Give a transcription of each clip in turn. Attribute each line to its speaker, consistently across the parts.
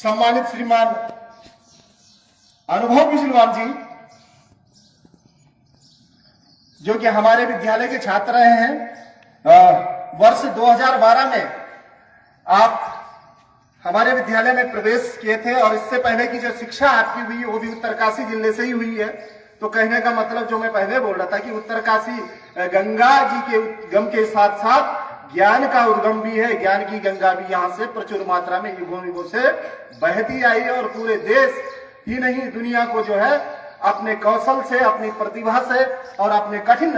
Speaker 1: सम्मानित श्रीमान अनुभव बिजलवान जी, जो कि हमारे विद्यालय के छात्र रहे हैं। वर्ष 2012 में आप हमारे विद्यालय में प्रवेश किए थे और इससे पहले की जो शिक्षा आपकी हुई वो भी उत्तरकाशी जिले से ही हुई है। तो कहने का मतलब जो मैं पहले बोल रहा था कि उत्तरकाशी गंगा जी के उद्गम के साथ साथ ज्ञान का उद्गम भी है। ज्ञान की गंगा भी यहाँ से प्रचुर मात्रा में युगों युगों से बहती आई है और पूरे देश ही नहीं दुनिया को जो है अपने कौशल से, अपनी प्रतिभा से और अपने कठिन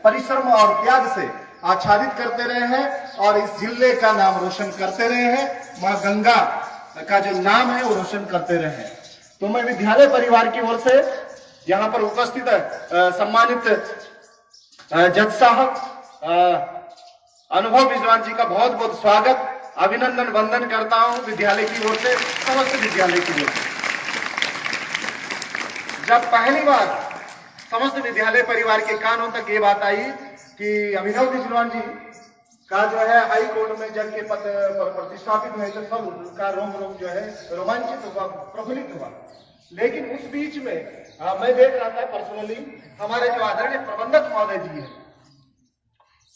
Speaker 1: परिश्रम और त्याग से आच्छादित करते रहे हैं और इस जिले का नाम रोशन करते रहे हैं। मां गंगा का जो नाम है वो रोशन करते रहे हैं। तो मैं विद्यालय परिवार की ओर से यहाँ पर उपस्थित सम्मानित जज साहब अनुभव बिजलवान जी का बहुत बहुत स्वागत, अभिनंदन वंदन करता हूं विद्यालय की ओर से, समस्त विद्यालय की ओर से। जब पहली बार समस्त विद्यालय परिवार के कानों तक ये बात आई कि अभिनव बिजलवान जी का जो है हाई कोर्ट में जज के पद पर प्रतिष्ठापित हुए, तो सब उनका रोम रोम जो है रोमांचित हुआ, प्रफुल्लित हुआ। लेकिन उस बीच में मैं देख रहा था पर्सनली हमारे जो आदरणीय प्रबंधक महोदय जी हैं,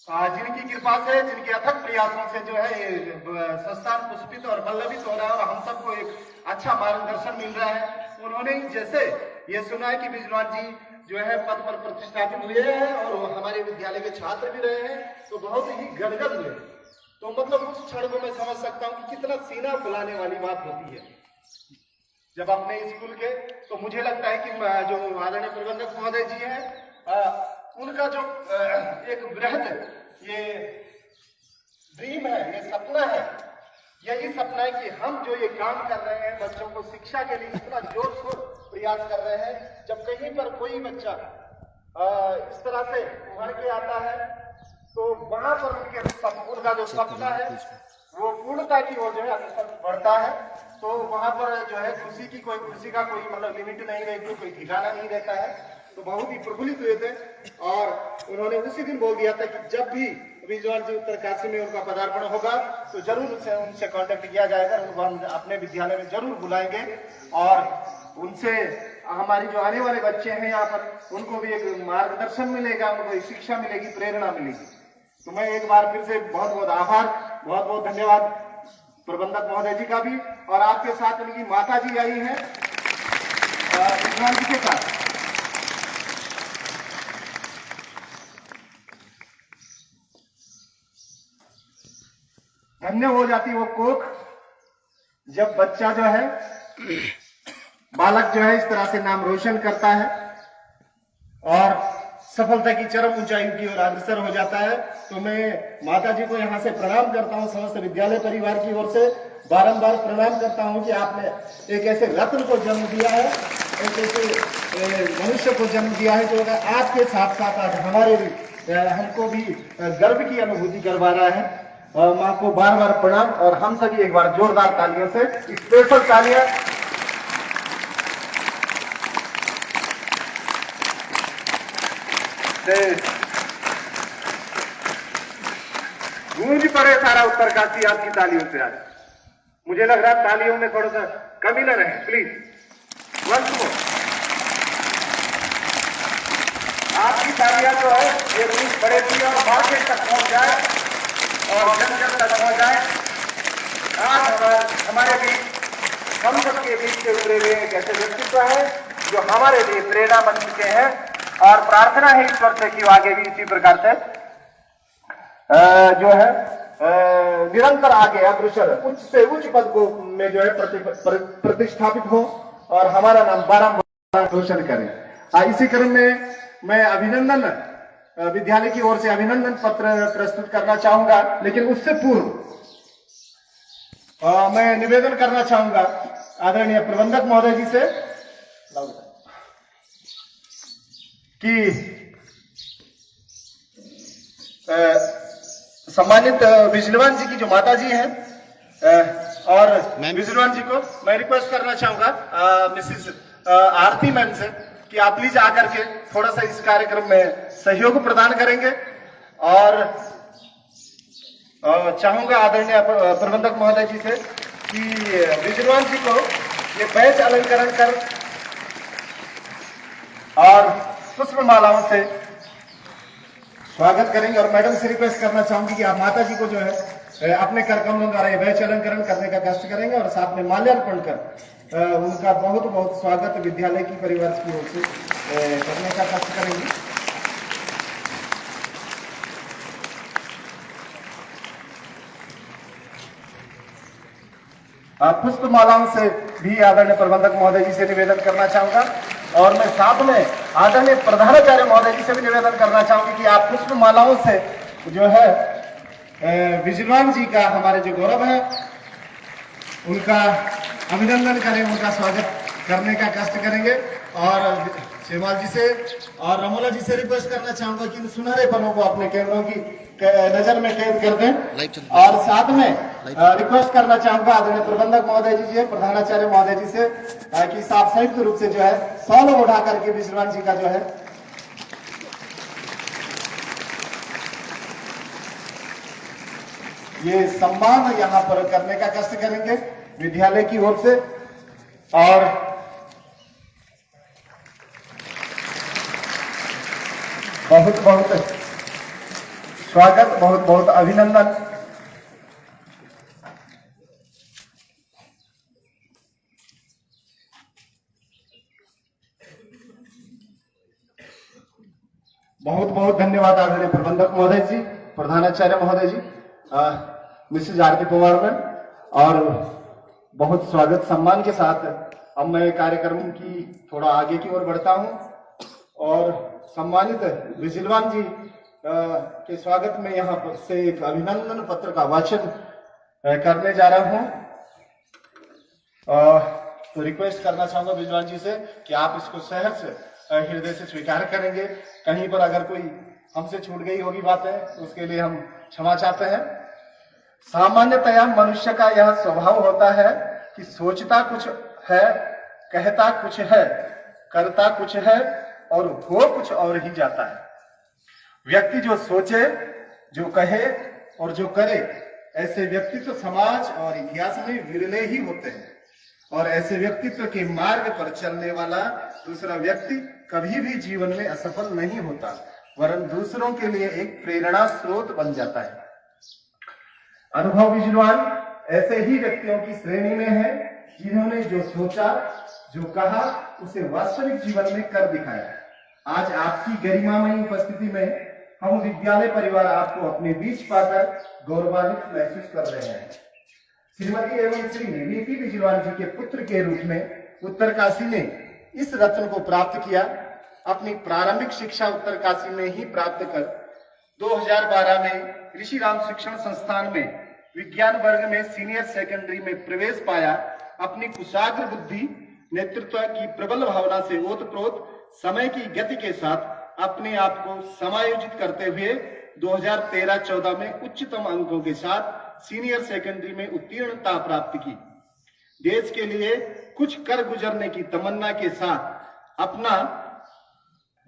Speaker 1: जिनकी कृपा से, जिनके अथक प्रयासों से जो है ये संस्थान पुष्पित और पल्लवित हो रहा है और हम सबको एक अच्छा मार्गदर्शन मिल रहा है। उन्होंने जैसे ये सुना है कि बिजलवान जी जो है पद पर प्रतिष्ठापित हुए हैं और वो हमारे विद्यालय के छात्र भी रहे हैं, तो बहुत ही गदगद हुए। तो मतलब उस क्षण को मैं समझ सकता हूँ कि कितना सीना फुलाने वाली बात होती है जब अपने स्कूल के। तो मुझे लगता है कि जो आदरणीय प्रबंधक महोदय जी हैं, उनका जो एक बृहद ये ड्रीम है, ये सपना है, यही सपना है कि हम जो ये काम कर रहे हैं बच्चों को शिक्षा के लिए इतना जोर शोर प्रयास कर रहे हैं, जब कहीं पर कोई बच्चा इस तरह से उभर के आता है तो वहां पर उनका जो सपना है वो पूर्णता की ओर जो है बढ़ता है। तो वहां पर जो है खुशी का कोई मतलब लिमिट नहीं रहती, कोई ठिकाना नहीं रहता है। तो बहुत ही प्रफुल्लित हुए थे और उन्होंने उसी दिन बोल दिया था कि जब भी बिजलवान जी उत्तरकाशी में उनका पदार्पण होगा तो जरूर उनसे कांटेक्ट किया जाएगा, उनको हम अपने विद्यालय में जरूर बुलाएंगे और उनसे हमारी जो आने वाले बच्चे हैं यहाँ पर उनको भी एक मार्गदर्शन मिलेगा, उनको एक शिक्षा मिलेगी, प्रेरणा मिलेगी। तो मैं एक बार फिर से बहुत बहुत आभार, बहुत बहुत धन्यवाद प्रबंधक महोदय जी का भी। और आपके साथ उनकी माता जी आई है बिजलवान जी के साथ। धन्य हो जाती वो कोख जब बच्चा जो है, बालक जो है इस तरह से नाम रोशन करता है और सफलता की चरम ऊंचाई की ओर अग्रसर हो जाता है। तो मैं माता जी को यहाँ से प्रणाम करता हूँ, समस्त विद्यालय परिवार की ओर से बारंबार प्रणाम करता हूँ कि आपने एक ऐसे रत्न को जन्म दिया है, एक ऐसे मनुष्य को जन्म दिया है जो आपके साथ साथ आज हमारे भी हमको भी गर्व की अनुभूति करवा रहा है। माँ को बार बार प्रणाम और हम सभी एक बार जोरदार तालियों से, स्पेशल तालियां गूंज पड़े सारा उत्तरकाशी आपकी तालियों से। आज मुझे लग रहा है तालियों में थोड़ा सा कमी न रहे, प्लीज वंस मोर। आपकी तालियां जो है ये गूंज पड़ेगी और मार्केट तक पहुंच जाए और जन जन तक पहुंच जाए। आज हमारे बीच हम सबके बीच से उतरे हुए एक ऐसे व्यक्तित्व है जो हमारे लिए प्रेरणा बन चुके हैं और प्रार्थना है ईश्वर से कि आगे भी इसी प्रकार से जो है निरंतर आगे अग्रसर उच्च से उच्च पद को में जो है प्रतिष्ठापित हो और हमारा नाम बारंबार रोशन करें। इसी क्रम में मैं अभिनंदन विद्यालय की ओर से अभिनंदन पत्र प्रस्तुत करना चाहूंगा, लेकिन उससे पूर्व मैं निवेदन करना चाहूंगा आदरणीय प्रबंधक महोदय जी से कि सम्मानित बिजलवान जी की जो माता जी हैं और बिजलवान जी को मैं रिक्वेस्ट करना चाहूंगा मिसिस आरती मैम से कि आप प्लीज आकर के थोड़ा सा इस कार्यक्रम में सहयोग प्रदान करेंगे। और चाहूंगा आदरणीय प्रबंधक महोदय जी से कि विजयवान जी को ये बैच अलंकरण कर और पुष्प मालाओं से स्वागत करेंगे। और मैडम से रिक्वेस्ट करना चाहूंगी कि आप माता जी को जो है अपने कर कमलों द्वारा ये बैच अलंकरण करने का कष्ट करेंगे और साथ में माल्यार्पण कर उनका बहुत बहुत स्वागत विद्यालय की परिवार की ओर से करने का कष्ट करेंगे। पुष्प मालाओं से भी आदरणीय प्रबंधक महोदय जी से निवेदन करना चाहूंगा और मैं साथ में आदरणीय प्रधानाचार्य महोदय जी से भी निवेदन करना चाहूंगी कि आप पुष्प मालाओं से जो है विजयवान जी का हमारे जो गौरव है उनका अभिनंदन करें, उनका स्वागत करने का कष्ट करेंगे। और शेमाल जी से और रमोला जी से रिक्वेस्ट करना चाहूंगा कि इन सुनहरे पलों को अपने कैमरों की नजर में कैद कर दें। और साथ में रिक्वेस्ट करना चाहूंगा आदरणीय प्रबंधक महोदय जी से, प्रधानाचार्य महोदय जी से कि साफ संयुक्त रूप से जो है सौल उठा करके विजयवान जी का जो है ये सम्मान यहाँ पर करने का कष्ट करेंगे विद्यालय की ओर से। और बहुत बहुत स्वागत, बहुत बहुत अभिनंदन। बहुत बहुत धन्यवाद आदरणीय प्रबंधक महोदय जी, प्रधानाचार्य महोदय जी, मिसेज आरती पवार मैम। और बहुत स्वागत सम्मान के साथ अब मैं कार्यक्रम की थोड़ा आगे की ओर बढ़ता हूं और सम्मानित विजयवान जी के स्वागत में यहाँ पर से एक अभिनंदन पत्र का वाचन करने जा रहा हूं। तो रिक्वेस्ट करना चाहूंगा विजयवान जी से कि आप इसको सहर्ष हृदय से स्वीकार करेंगे। कहीं पर अगर कोई हमसे छूट गई होगी बातें तो उसके लिए हम क्षमा चाहते हैं। सामान्यतया मनुष्य का यह स्वभाव होता है कि सोचता कुछ है, कहता कुछ है, करता कुछ है और हो कुछ और ही जाता है। व्यक्ति जो सोचे, जो कहे और जो करे, ऐसे व्यक्तित्व समाज और इतिहास में विरले ही होते हैं। और ऐसे व्यक्तित्व के मार्ग पर चलने वाला दूसरा व्यक्ति कभी भी जीवन में असफल नहीं होता, वरन दूसरों के लिए एक प्रेरणा स्रोत बन जाता है। अनुभव विजयवान ऐसे ही व्यक्तियों की श्रेणी में है जिन्होंने जो सोचा, जो कहा, उसे वास्तविक जीवन में कर दिखाया। आज आपकी गरिमामयी उपस्थिति में हम विद्यालय परिवार आपको अपने बीच पाकर गौरवान्वित महसूस कर रहे हैं। श्रीमती एवं श्री वीपी विजयवान जी के पुत्र के रूप में उत्तरकाशी ने इस रत्न को प्राप्त किया। अपनी प्रारंभिक शिक्षा उत्तरकाशी में ही प्राप्त कर 2012 में ऋषि राम शिक्षण संस्थान में विज्ञान वर्ग में सीनियर सेकेंडरी में प्रवेश पाया। अपनी कुशाग्र बुद्धि, नेतृत्व की प्रबल भावना से ओतप्रोत समय की गति के साथ अपने आप को समायोजित करते हुए 2013-14 में उच्चतम अंकों के साथ सीनियर सेकेंडरी में उत्तीर्णता प्राप्त की। देश के लिए कुछ कर गुजरने की तमन्ना के साथ अपना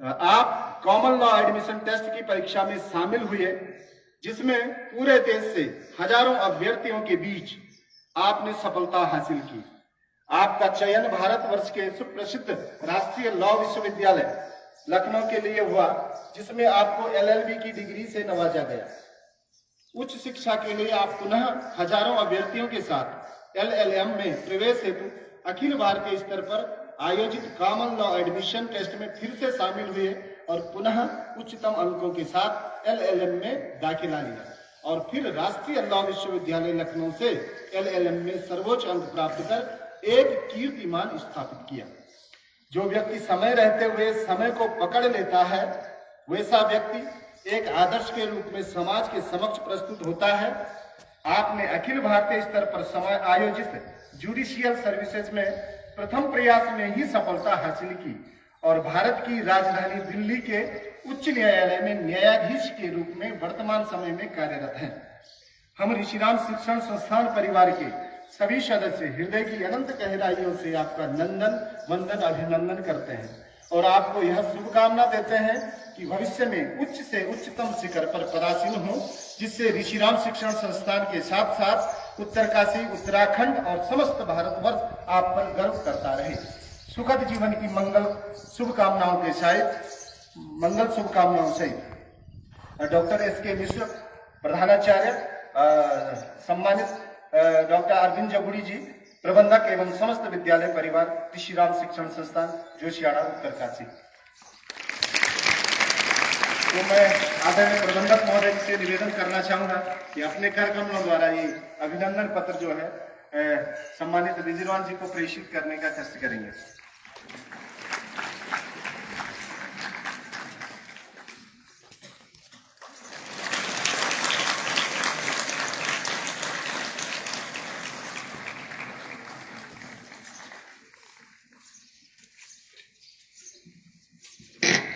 Speaker 1: आप कॉमन लॉ एडमिशन टेस्ट की परीक्षा में शामिल हुए, जिसमें पूरे देश से हजारों अभ्यर्थियों के बीच आपने सफलता हासिल की। आपका चयन भारतवर्ष के सुप्रसिद्ध राष्ट्रीय लॉ विश्वविद्यालय लखनऊ के लिए हुआ, जिसमें आपको LLB की डिग्री से नवाजा गया। उच्च शिक्षा के लिए आप पुनः हजारों अभ्यर्थियों के साथ LLM में प्रवेश हेतु अखिल भारतीय स्तर पर आयोजित कॉमन लॉ एडमिशन टेस्ट में फिर से शामिल हुए और पुनः उच्चतम अंकों के साथ LLM में दाखिला लिया और फिर राष्ट्रीय लॉ विश्वविद्यालय लखनऊ से LLM में सर्वोच्च अंक प्राप्त कर एक कीर्तिमान स्थापित किया। जो व्यक्ति समय रहते हुए समय को पकड़ लेता है, वैसा व्यक्ति एक आदर्श के रूप में समाज के समक्ष प्रस्तुत होता है। आपने अखिल भारतीय स्तर पर समय आयोजित जुडिशियल सर्विसेज में प्रथम प्रयास में ही सफलता हासिल की और भारत की राजधानी दिल्ली के उच्च न्यायालय में न्यायाधीश के रूप में वर्तमान समय में कार्यरत हैं। हम ऋषिराम शिक्षण संस्थान परिवार के सभी सदस्य हृदय की अनंत गहराइयों से आपका नंदन वंदन अभिनंदन करते हैं और आपको यह शुभकामना देते हैं कि भविष्य में उच्च से उच्चतम शिखर पर पदासीन हो, जिससे ऋषिराम शिक्षण संस्थान के साथ साथ उत्तरकाशी, उत्तराखंड और समस्त भारतवर्ष आप पर गर्व करता रहे। सुखद जीवन की मंगल शुभकामनाओं से डॉक्टर एस.के. मिश्र, प्रधानाचार्य, सम्मानित डॉक्टर अरविंद जगुड़ी जी, प्रबंधक एवं समस्त विद्यालय परिवार श्रीराम शिक्षण संस्थान जोशियाड़ा उत्तरकाशी। तो मैं आदरणीय प्रबंधक महोदय से निवेदन करना चाहूंगा कि अपने कार्यक्रमों द्वारा ये अभिनंदन पत्र जो है सम्मानित बिजरवान जी को प्रेषित करने का कष्ट करेंगे।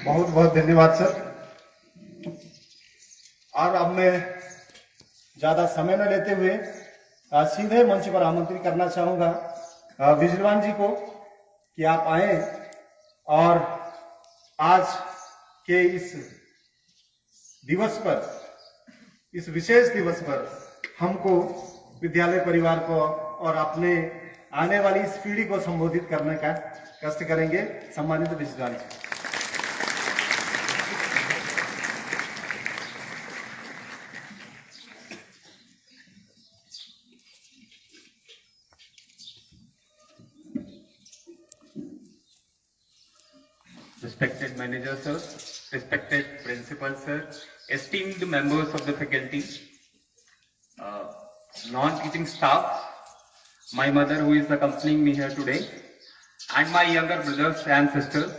Speaker 1: बहुत बहुत धन्यवाद सर। और अब मैं ज्यादा समय न लेते हुए सीधे मंच पर आमंत्रित करना चाहूंगा बिजरवान जी को कि आप आए और आज के इस दिवस पर, इस विशेष दिवस पर हमको, विद्यालय परिवार को और अपने आने वाली इस पीढ़ी को संबोधित करने का कष्ट करेंगे। सम्मानित बिजरवान जी।
Speaker 2: Respected manager sir, respected principal sir, esteemed members of the faculty, non-teaching staff, my mother who is accompanying me here today, and my younger brothers and sisters.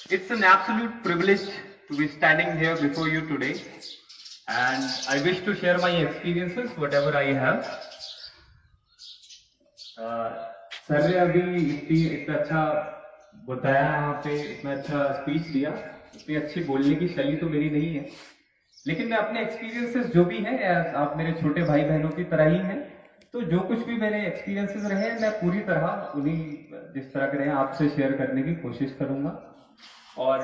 Speaker 2: It's an absolute privilege to be standing here before you today, and I wish to share my experiences, whatever I have. Sir ने अभी इतना अच्छा बताया, यहाँ पे इतना अच्छा speech दिया, इतनी अच्छी बोलने की शैली तो मेरी नहीं है, लेकिन मैं अपने एक्सपीरियंसेस जो भी हैं, आप मेरे छोटे भाई बहनों की तरह ही हैं, तो जो कुछ भी मेरे एक्सपीरियंसेस रहे मैं पूरी तरह उन्हीं जिस तरह के रहे आपसे शेयर करने की कोशिश करूंगा। और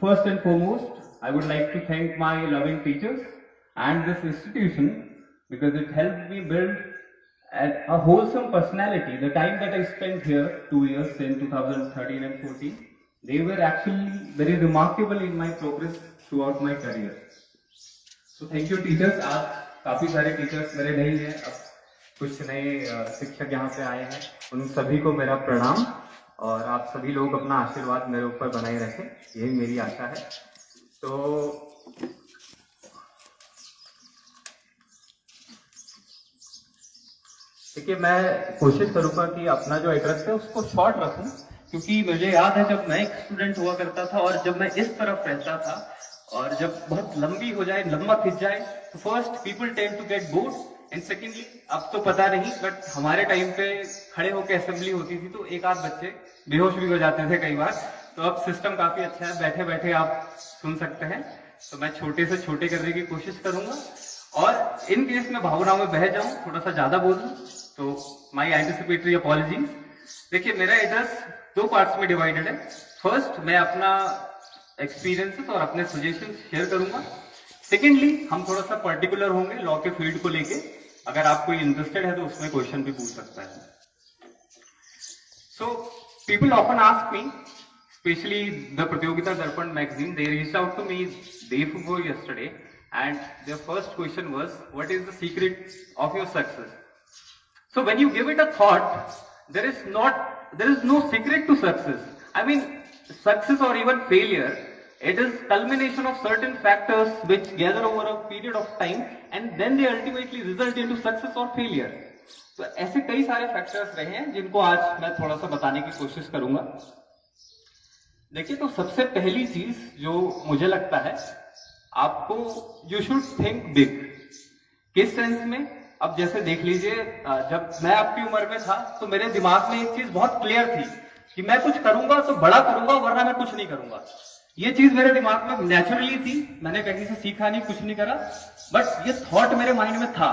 Speaker 2: first and foremost I would like to thank my loving teachers and this institution because it helped me build a wholesome personality. The time that I spent here, 2 years in 2013 and 14, they were actually very remarkable in my progress throughout my career. So thank you teachers. आज काफी सारे teachers मेरे नहीं हैं, अब कुछ नए शिक्षक यहाँ पे आए हैं, उन सभी को मेरा प्रणाम और आप सभी लोग अपना आशीर्वाद मेरे ऊपर बनाए रखें, यही मेरी आशा है। तो देखिए, मैं कोशिश करूंगा कि अपना जो एड्रेस है उसको शॉर्ट रखूं, क्योंकि मुझे याद है जब मैं एक स्टूडेंट हुआ करता था और जब मैं इस तरफ रहता था और जब बहुत लंबी हो जाए, लंबा खिंच जाए, तो first people tend to get bored and secondly, अब तो पता नहीं, बट हमारे टाइम पे खड़े होकर असेंबली होती थी तो एक आध बच्चे बेहोश भी हो जाते थे कई बार। तो अब सिस्टम काफी अच्छा है, बैठे बैठे आप सुन सकते हैं। तो मैं छोटे से छोटे करने की कोशिश करूंगा और इन केस में भावनाओं में बह जाऊं, थोड़ा सा ज्यादा बोल दूं, तो माई एंटिसिपेटरी अपॉलजीज। देखिए, मेरा एड्रेस 2 पार्ट्स में डिवाइडेड है। फर्स्ट, मैं अपना एक्सपीरियंसेस और अपने सजेशंस शेयर करूंगा। सेकेंडली, हम थोड़ा सा पर्टिकुलर होंगे लॉ के फील्ड को लेके, अगर आप कोई इंटरेस्टेड है तो उसमें क्वेश्चन भी पूछ सकता है। So people often ask me, specially the Pratiyogita Darpan magazine, they reached out to me day before yesterday and their first question was, what is the secret of your success? So when you give it a thought, there is no secret to success. I mean, success or even failure, it is culmination of certain factors which gather over a period of time and then they ultimately result into success or failure. तो ऐसे कई सारे factors रहे हैं जिनको आज मैं थोड़ा सा बताने की कोशिश करूंगा। देखिए, तो सबसे पहली चीज जो मुझे लगता है, आपको यू शुड थिंक बिग। किस सेंस में? अब जैसे देख लीजिए, जब मैं आपकी उम्र में था तो मेरे दिमाग में एक चीज बहुत क्लियर थी कि मैं कुछ करूंगा तो बड़ा करूंगा, वरना मैं कुछ नहीं करूंगा। ये चीज मेरे दिमाग में नेचुरली थी, मैंने कहीं से सीखा नहीं, कुछ नहीं करा, बट ये थॉट मेरे माइंड में था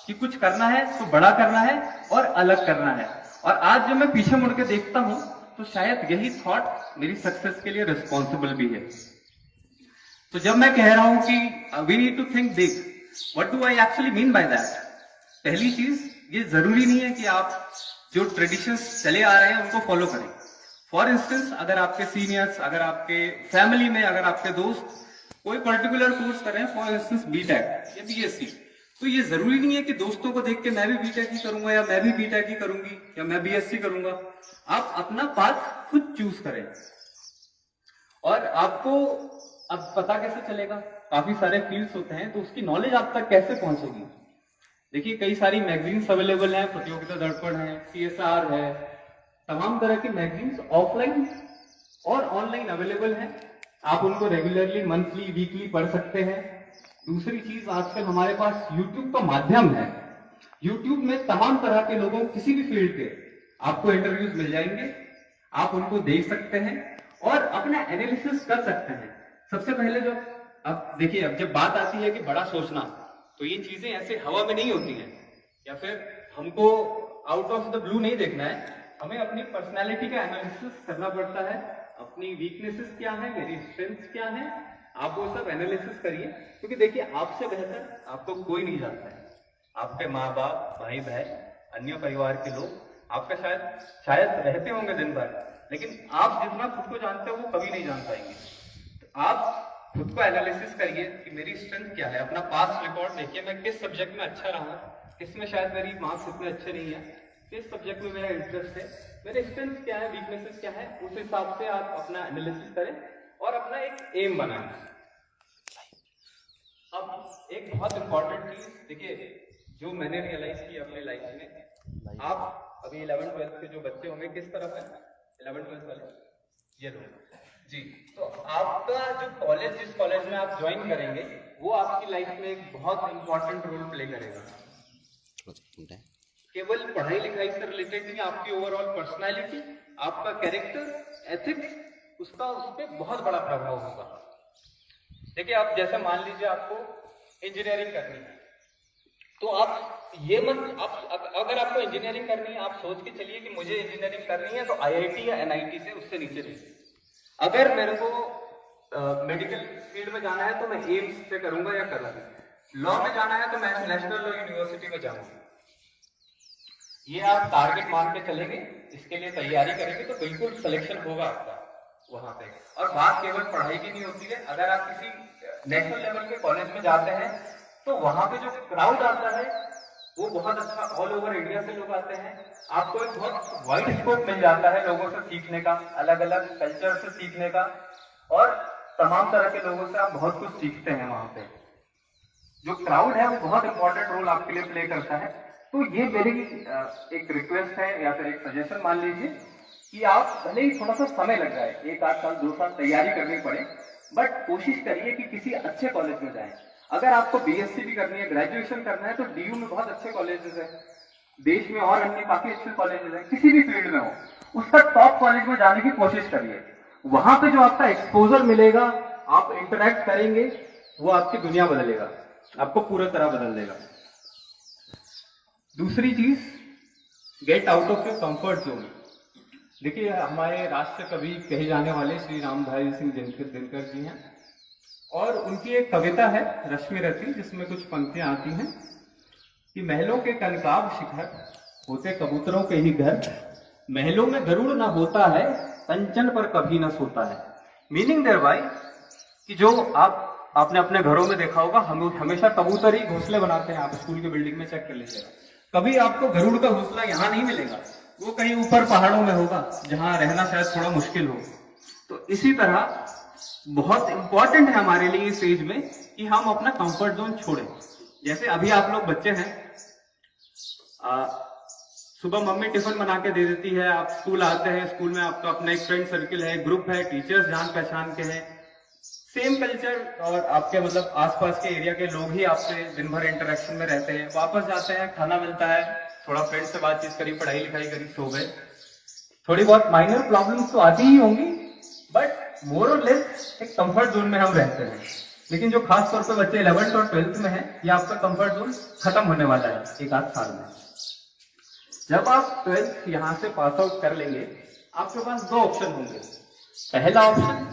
Speaker 2: कि कुछ करना है तो बड़ा करना है और अलग करना है। और आज जब मैं पीछे मुड़ के देखता हूं तो शायद यही थॉट मेरी सक्सेस के लिए रिस्पॉन्सिबल भी है। तो जब मैं कह रहा हूं कि we need to think big, what do I actually mean by that? पहली चीज, ये जरूरी नहीं है कि आप जो ट्रेडिशंस चले आ रहे हैं उनको फॉलो करें। फॉर इंस्टेंस, अगर आपके सीनियर्स, अगर आपके फैमिली में, अगर आपके दोस्त कोई पर्टिकुलर कोर्स कर रहे हैं, फॉर इंस्टेंस बीटेक या बीएससी, तो ये जरूरी नहीं है कि दोस्तों को देख के मैं भी बीटेक ही करूंगा या मैं भी बीटेक ही करूंगी या मैं बीएससी करूंगा। आप अपना पाथ खुद चूज करें। और आपको अब पता कैसे चलेगा? काफी सारे फील्ड्स होते हैं, तो उसकी नॉलेज आप तक कैसे पहुंचेगी? देखिए, कई सारी मैगजीन्स अवेलेबल हैं, प्रतियोगिता दर्पण है, सीएसआर है, तमाम तरह की मैगजीन्स ऑफलाइन और ऑनलाइन अवेलेबल हैं। आप उनको रेगुलरली, मंथली, वीकली पढ़ सकते हैं। दूसरी चीज, आजकल हमारे पास यूट्यूब का माध्यम है। यूट्यूब में तमाम तरह के लोगों, किसी भी फील्ड के आपको इंटरव्यूज मिल जाएंगे, आप उनको देख सकते हैं और अपना एनालिसिस कर सकते हैं। सबसे पहले जो अब देखिए, अब जब बात आती है कि बड़ा सोचना, तो ये चीजें ऐसे हवा में नहीं होती हैं या फिर हमको आउट ऑफ द ब्लू नहीं देखना है। हमें अपनी पर्सनैलिटी का एनालिसिस करना पड़ता है। अपनी वीकनेसेस क्या है, मेरी स्ट्रेंथ्स क्या है, आप वो सब एनालिसिस करिए। क्योंकि देखिए, आपसे बेहतर आपको कोई नहीं जानता है। आपके माँ बाप, भाई बहन, अन्य परिवार के लोग आपका शायद रहते होंगे दिन भर, लेकिन आप जितना खुद को जानते हो वो कभी नहीं जान पाएंगे। तो आप खुद को एनालिसिस करिए कि मेरी स्ट्रेंथ क्या है। अपना पास्ट रिकॉर्ड देखिए, मैं किस सब्जेक्ट में अच्छा रहा, किसमें शायद मेरी मार्क्स इतने अच्छे नहीं है, किस सब्जेक्ट में मेरा इंटरेस्ट है, मेरे स्ट्रेंथ क्या है, वीकनेसेस क्या है, उस हिसाब से आप अपना एनालिसिस करें और अपना एक एम बनाएं। अब एक बहुत इंपॉर्टेंट चीज देखिए, जो मैंने रियलाइज की अपनी लाइफ में, आप अभी 11th 12th के जो बच्चे होंगे, किस तरफ है 11th 12th वाले? ये लोग जी। तो आपका जो कॉलेज, जिस कॉलेज में आप ज्वाइन करेंगे, वो आपकी लाइफ में एक बहुत इंपॉर्टेंट रोल प्ले करेगा। केवल पढ़ाई लिखाई से रिलेटेड नहीं, आपकी ओवरऑल पर्सनालिटी, आपका कैरेक्टर, एथिक्स, उसका उस पर बहुत बड़ा प्रभाव होगा। देखिए, आप जैसे मान लीजिए आपको इंजीनियरिंग करनी है, तो आप ये मत, आप अगर आपको इंजीनियरिंग करनी है, आप सोच के चलिए कि मुझे इंजीनियरिंग करनी है तो आईआईटी या एनआईटी से उससे नीचे नहीं। अगर मेरे को मेडिकल फील्ड में जाना है तो मैं एम्स से करूंगा या करूंगा। लॉ में जाना है तो मैं नेशनल लॉ यूनिवर्सिटी में जाऊंगा। ये आप टारगेट मान के चलेंगे, इसके लिए तैयारी करेंगे तो बिल्कुल सिलेक्शन होगा आपका वहां पे। और बात केवल पढ़ाई की नहीं होती है। अगर आप किसी नेशनल लेवल के कॉलेज में जाते हैं तो वहां पे जो क्राउड आता है वो बहुत अच्छा, ऑल ओवर इंडिया से लोग आते हैं। आपको एक बहुत वाइड स्कोप मिल जाता है लोगों से सीखने का, अलग अलग कल्चर से सीखने का, और तमाम तरह के लोगों से आप बहुत कुछ सीखते हैं। वहां पे जो क्राउड है वो बहुत इंपॉर्टेंट रोल आपके लिए प्ले करता है। तो ये मेरी एक रिक्वेस्ट है या फिर एक सजेशन मान लीजिए कि आप भले ही थोड़ा सा समय लग जाए, 1 आध साल 2 साल तैयारी करनी पड़े, बट कोशिश करिए कि किसी अच्छे कॉलेज में जाएं। अगर आपको बीएससी भी करनी है, ग्रेजुएशन करना है, तो डीयू में बहुत अच्छे कॉलेजेस हैं, देश में और अन्य काफी अच्छे कॉलेजेस हैं। किसी भी फील्ड में हो, उसका टॉप कॉलेज में जाने की कोशिश करिए। वहां पे जो आपका एक्सपोजर मिलेगा, आप इंटरेक्ट करेंगे, वो आपकी दुनिया बदलेगा, आपको पूरा तरह बदल देगा। दूसरी चीज, get out of your comfort zone. देखिए, हमारे राष्ट्र कवि कहे जाने वाले श्री रामधारी सिंह दिनकर जी हैं, और उनकी एक कविता है रश्मि रथी, जिसमें कुछ पंक्तियां आती हैं कि महलों के कनकाब शिखर होते कबूतरों के ही घर, महलों में गरुड़ ना होता है, कंचन पर कभी ना सोता है। मीनिंग देयर बाय कि जो आपने अपने घरों में देखा होगा, हम हमेशा कबूतर ही घोंसले बनाते हैं। आप स्कूल की बिल्डिंग में चेक कर लीजिएगा, कभी आपको गरुड़ का घोंसला यहाँ नहीं मिलेगा, वो कहीं ऊपर पहाड़ों में होगा जहां रहना शायद थोड़ा मुश्किल हो। तो इसी तरह बहुत इंपॉर्टेंट है हमारे लिए इस एज में कि हम अपना कंफर्ट जोन छोड़ें। जैसे अभी आप लोग बच्चे हैं, सुबह मम्मी टिफिन बना के दे देती है, आप स्कूल आते हैं, स्कूल में आपका अपना एक फ्रेंड सर्किल है, ग्रुप है, टीचर्स जान पहचान के हैं, सेम कल्चर, और आपके मतलब आसपास के एरिया के लोग ही आपसे दिन भर इंटरेक्शन में रहते हैं। वापस जाते हैं, खाना मिलता है, थोड़ा फ्रेंड से बातचीत करी, पढ़ाई लिखाई करी, सो गए। थोड़ी बहुत माइनर प्रॉब्लम्स तो आती ही होंगी, बट मोर और लेस एक कंफर्ट जोन में हम रहते हैं। लेकिन जो खास तौर पर बच्चे 11th और 12th में है, ये आपका कंफर्ट जोन खत्म होने वाला है 1 आध साल में। जब आप 12th यहाँ से पास आउट कर लेंगे, आपके पास 2 ऑप्शन होंगे। पहला ऑप्शन,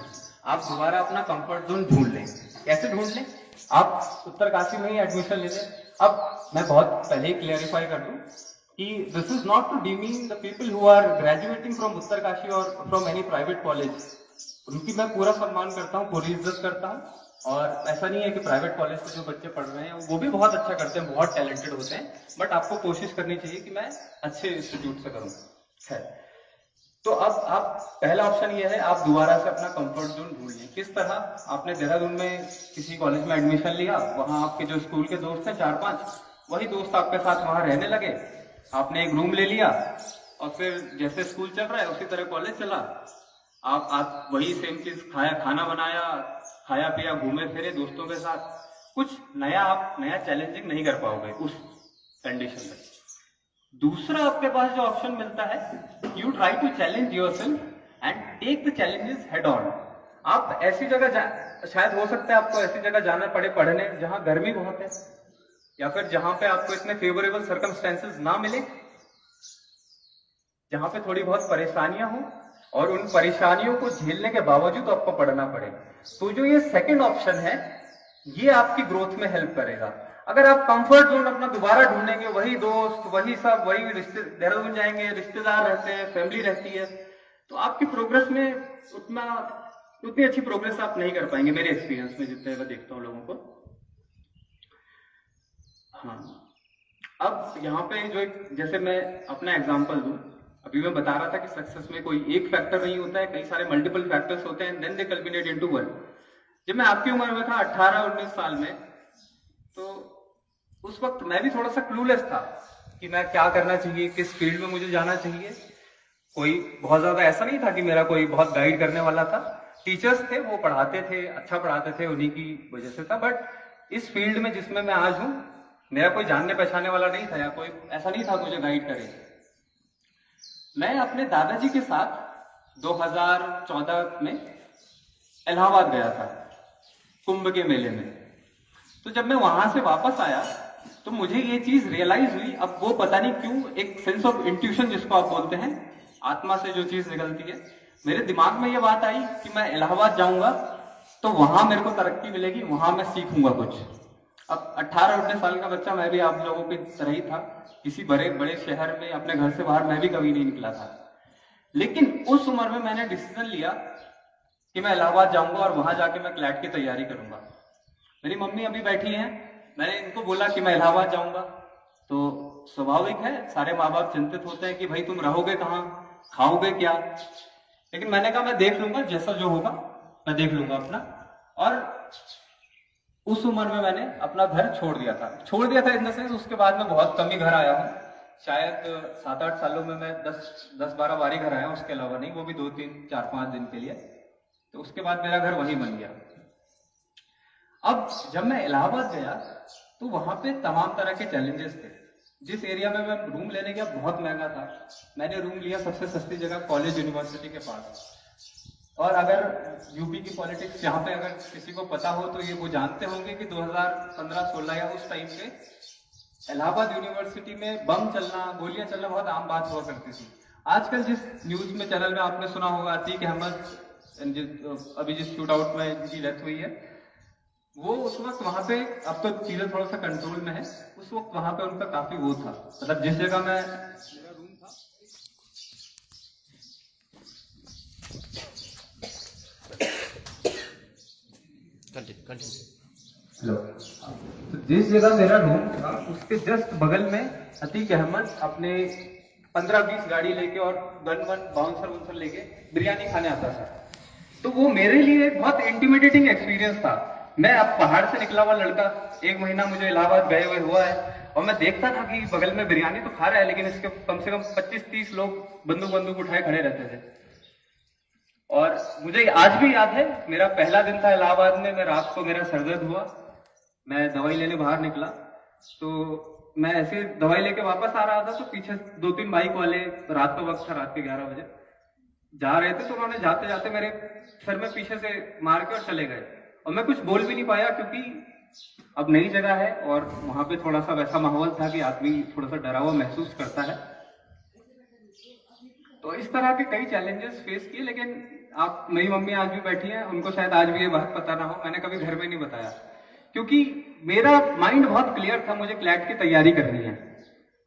Speaker 2: आप दोबारा अपना कंफर्ट जोन ढूंढ लें। कैसे ढूंढ लें? आप उत्तरकाशी में ही एडमिशन ले लें। अब मैं बहुत पहले ही क्लियरिफाई कर दूं कि this is not to demean the people who are graduating from Uttarkashi और फ्रॉम एनी प्राइवेट कॉलेज। उनकी मैं पूरा सम्मान करता हूँ, पूरी इज्जत करता हूँ। और ऐसा नहीं है कि प्राइवेट कॉलेज से जो बच्चे पढ़ रहे हैं वो भी बहुत अच्छा करते हैं, बहुत टैलेंटेड होते हैं, बट आपको कोशिश करनी चाहिए कि मैं अच्छे इंस्टीट्यूट से करूँ। है तो अब आप पहला ऑप्शन ये है, आप दोबारा से अपना कंफर्ट जोन ढूंढिए। किस तरह? आपने देहरादून में किसी कॉलेज में एडमिशन लिया, वहां आपके जो स्कूल के दोस्त हैं 4-5, वही दोस्त आपके साथ वहां रहने लगे, आपने एक रूम ले लिया और फिर जैसे स्कूल चल रहा है उसी तरह कॉलेज चला। आप वही सेम चीज खाना बनाया, खाया पिया, घूमे फिरे दोस्तों के साथ। कुछ नया आप नया चैलेंजिंग नहीं कर पाओगे उस कंडीशन में। दूसरा आपके पास जो ऑप्शन मिलता है, you try to challenge yourself and take the challenges head on. आप ऐसी जगह शायद हो सकता है आपको ऐसी जगह जाना पड़े पढ़ने जहां गर्मी बहुत है, या फिर जहां पे आपको इतने फेवरेबल सर्कमस्टेंसेस ना मिले, जहां पे थोड़ी बहुत परेशानियां हो और उन परेशानियों को झेलने के बावजूद आपको पढ़ना पड़े। तो जो ये सेकंड ऑप्शन है, ये आपकी ग्रोथ में हेल्प करेगा। अगर आप कंफर्ट जोन अपना दोबारा ढूंढेंगे, वही दोस्त, वही सब, वही रिश्ते, देहरादून जाएंगे, रिश्तेदार रहते हैं, फैमिली रहती है, तो आपकी प्रोग्रेस में उतनी अच्छी प्रोग्रेस आप नहीं कर पाएंगे, मेरे एक्सपीरियंस में जितने मैं देखता हूँ लोगों को। हाँ, अब यहाँ पे जो जैसे मैं अपना एग्जांपल दूं, अभी मैं बता रहा था कि सक्सेस में कोई एक फैक्टर नहीं होता है, कई सारे मल्टीपल फैक्टर्स होते हैं, देन दे कल्बिनेट इनटू वन। जब मैं आपकी उम्र में था 18-19 साल में, तो उस वक्त मैं भी थोड़ा सा क्लूलेस था कि मैं क्या करना चाहिए, किस फील्ड में मुझे जाना चाहिए। कोई बहुत ज्यादा ऐसा नहीं था कि मेरा कोई बहुत गाइड करने वाला था। टीचर्स थे, वो पढ़ाते थे, अच्छा पढ़ाते थे, उन्हीं की वजह से था। बट इस फील्ड में जिसमें मैं आज हूं, मेरा कोई जानने पहचानने वाला नहीं था, या कोई ऐसा नहीं था मुझे गाइड करे। मैं अपने दादाजी के साथ 2014 में इलाहाबाद गया था कुंभ के मेले में। तो जब मैं वहां से वापस आया तो मुझे ये चीज रियलाइज हुई, अब वो पता नहीं क्यों एक सेंस ऑफ इंट्यूशन जिसको आप बोलते हैं, आत्मा से जो चीज निकलती है, मेरे दिमाग में ये बात आई कि मैं इलाहाबाद जाऊंगा तो वहां मेरे को तरक्की मिलेगी, वहां मैं सीखूंगा कुछ। अब 18-19 साल का बच्चा, मैं भी आप लोगों की तरह ही था, किसी बड़े बड़े शहर में अपने घर से बाहर मैं भी कभी नहीं निकला था। लेकिन उस उम्र में मैंने डिसीजन लिया कि मैं इलाहाबाद जाऊंगा और वहां जाके मैं क्लैट की तैयारी करूंगा। मेरी मम्मी अभी बैठी हैं, मैंने इनको बोला कि मैं इलाहाबाद जाऊंगा, तो स्वाभाविक है सारे माँ बाप चिंतित होते हैं कि भाई तुम रहोगे कहाँ, खाओगे क्या। लेकिन मैंने कहा मैं देख लूंगा, जैसा जो होगा मैं देख लूंगा अपना। और उस उम्र में मैंने अपना घर छोड़ दिया था इन द सेंस, उसके बाद मैं बहुत कम ही घर आया हूँ। शायद 7-8 सालों में मैं 10-12 बारी घर आया हूँ, उसके अलावा नहीं, वो भी 2-3-4-5 दिन के लिए। तो उसके बाद मेरा घर वहीं बन गया। अब जब मैं इलाहाबाद गया तो वहां पे तमाम तरह के चैलेंजेस थे। जिस एरिया में मैं रूम लेने गया बहुत महंगा था, मैंने रूम लिया सबसे सस्ती जगह, कॉलेज यूनिवर्सिटी के पास। और अगर यूपी की पॉलिटिक्स यहाँ पे अगर किसी को पता हो तो ये वो जानते होंगे कि 2015-16 या उस टाइम पे इलाहाबाद यूनिवर्सिटी में बम चलना, गोलियां चलना बहुत आम बात हुआ करती थी। आजकल जिस न्यूज में चैनल में आपने सुना होगा, अतीक अहमद अभी जिस शूट आउट में जिनकी डेथ हुई है, वो उस वक्त वहां पे, अब तो चीजें थोड़ा सा कंट्रोल में है, उस वक्त वहां पे उनका काफी वो था, मतलब जिस जगह मैं, मेरा रूम था, हेलो, तो जिस जगह मेरा रूम था उसके जस्ट बगल में अतीक अहमद अपने 15-20 गाड़ी लेके और गन बाउंसर लेके बिरयानी खाने आता था। तो वो मेरे लिए एक बहुत इंटिमिडेटिंग एक्सपीरियंस था। मैं अब पहाड़ से निकला हुआ लड़का, 1 महीना मुझे इलाहाबाद गए हुए हुआ है, और मैं देखता था कि बगल में बिरयानी तो खा रहा है, लेकिन इसके कम से कम 25-30 लोग बंदूक उठाए खड़े रहते थे। और मुझे आज भी याद है, मेरा पहला दिन था इलाहाबाद में, मैं रात को, मेरा सरदर्द हुआ, मैं दवाई लेने बाहर निकला, तो मैं ऐसे दवाई लेके वापस आ रहा था, तो पीछे 2-3 बाइक वाले, रात का वक्त था, रात के 11 बजे जा रहे थे, तो उन्होंने जाते जाते मेरे सर में पीछे से मार के और चले गए। और मैं कुछ बोल भी नहीं पाया, क्योंकि अब नई जगह है और वहां पे थोड़ा सा वैसा माहौल था कि आदमी थोड़ा सा डरा हुआ महसूस करता है। तो इस तरह के कई चैलेंजेस फेस किए। लेकिन आप, मेरी मम्मी आज भी बैठी है, उनको शायद आज भी ये बात पता ना हो, मैंने कभी घर में नहीं बताया, क्योंकि मेरा माइंड बहुत क्लियर था, मुझे क्लैट की तैयारी करनी है।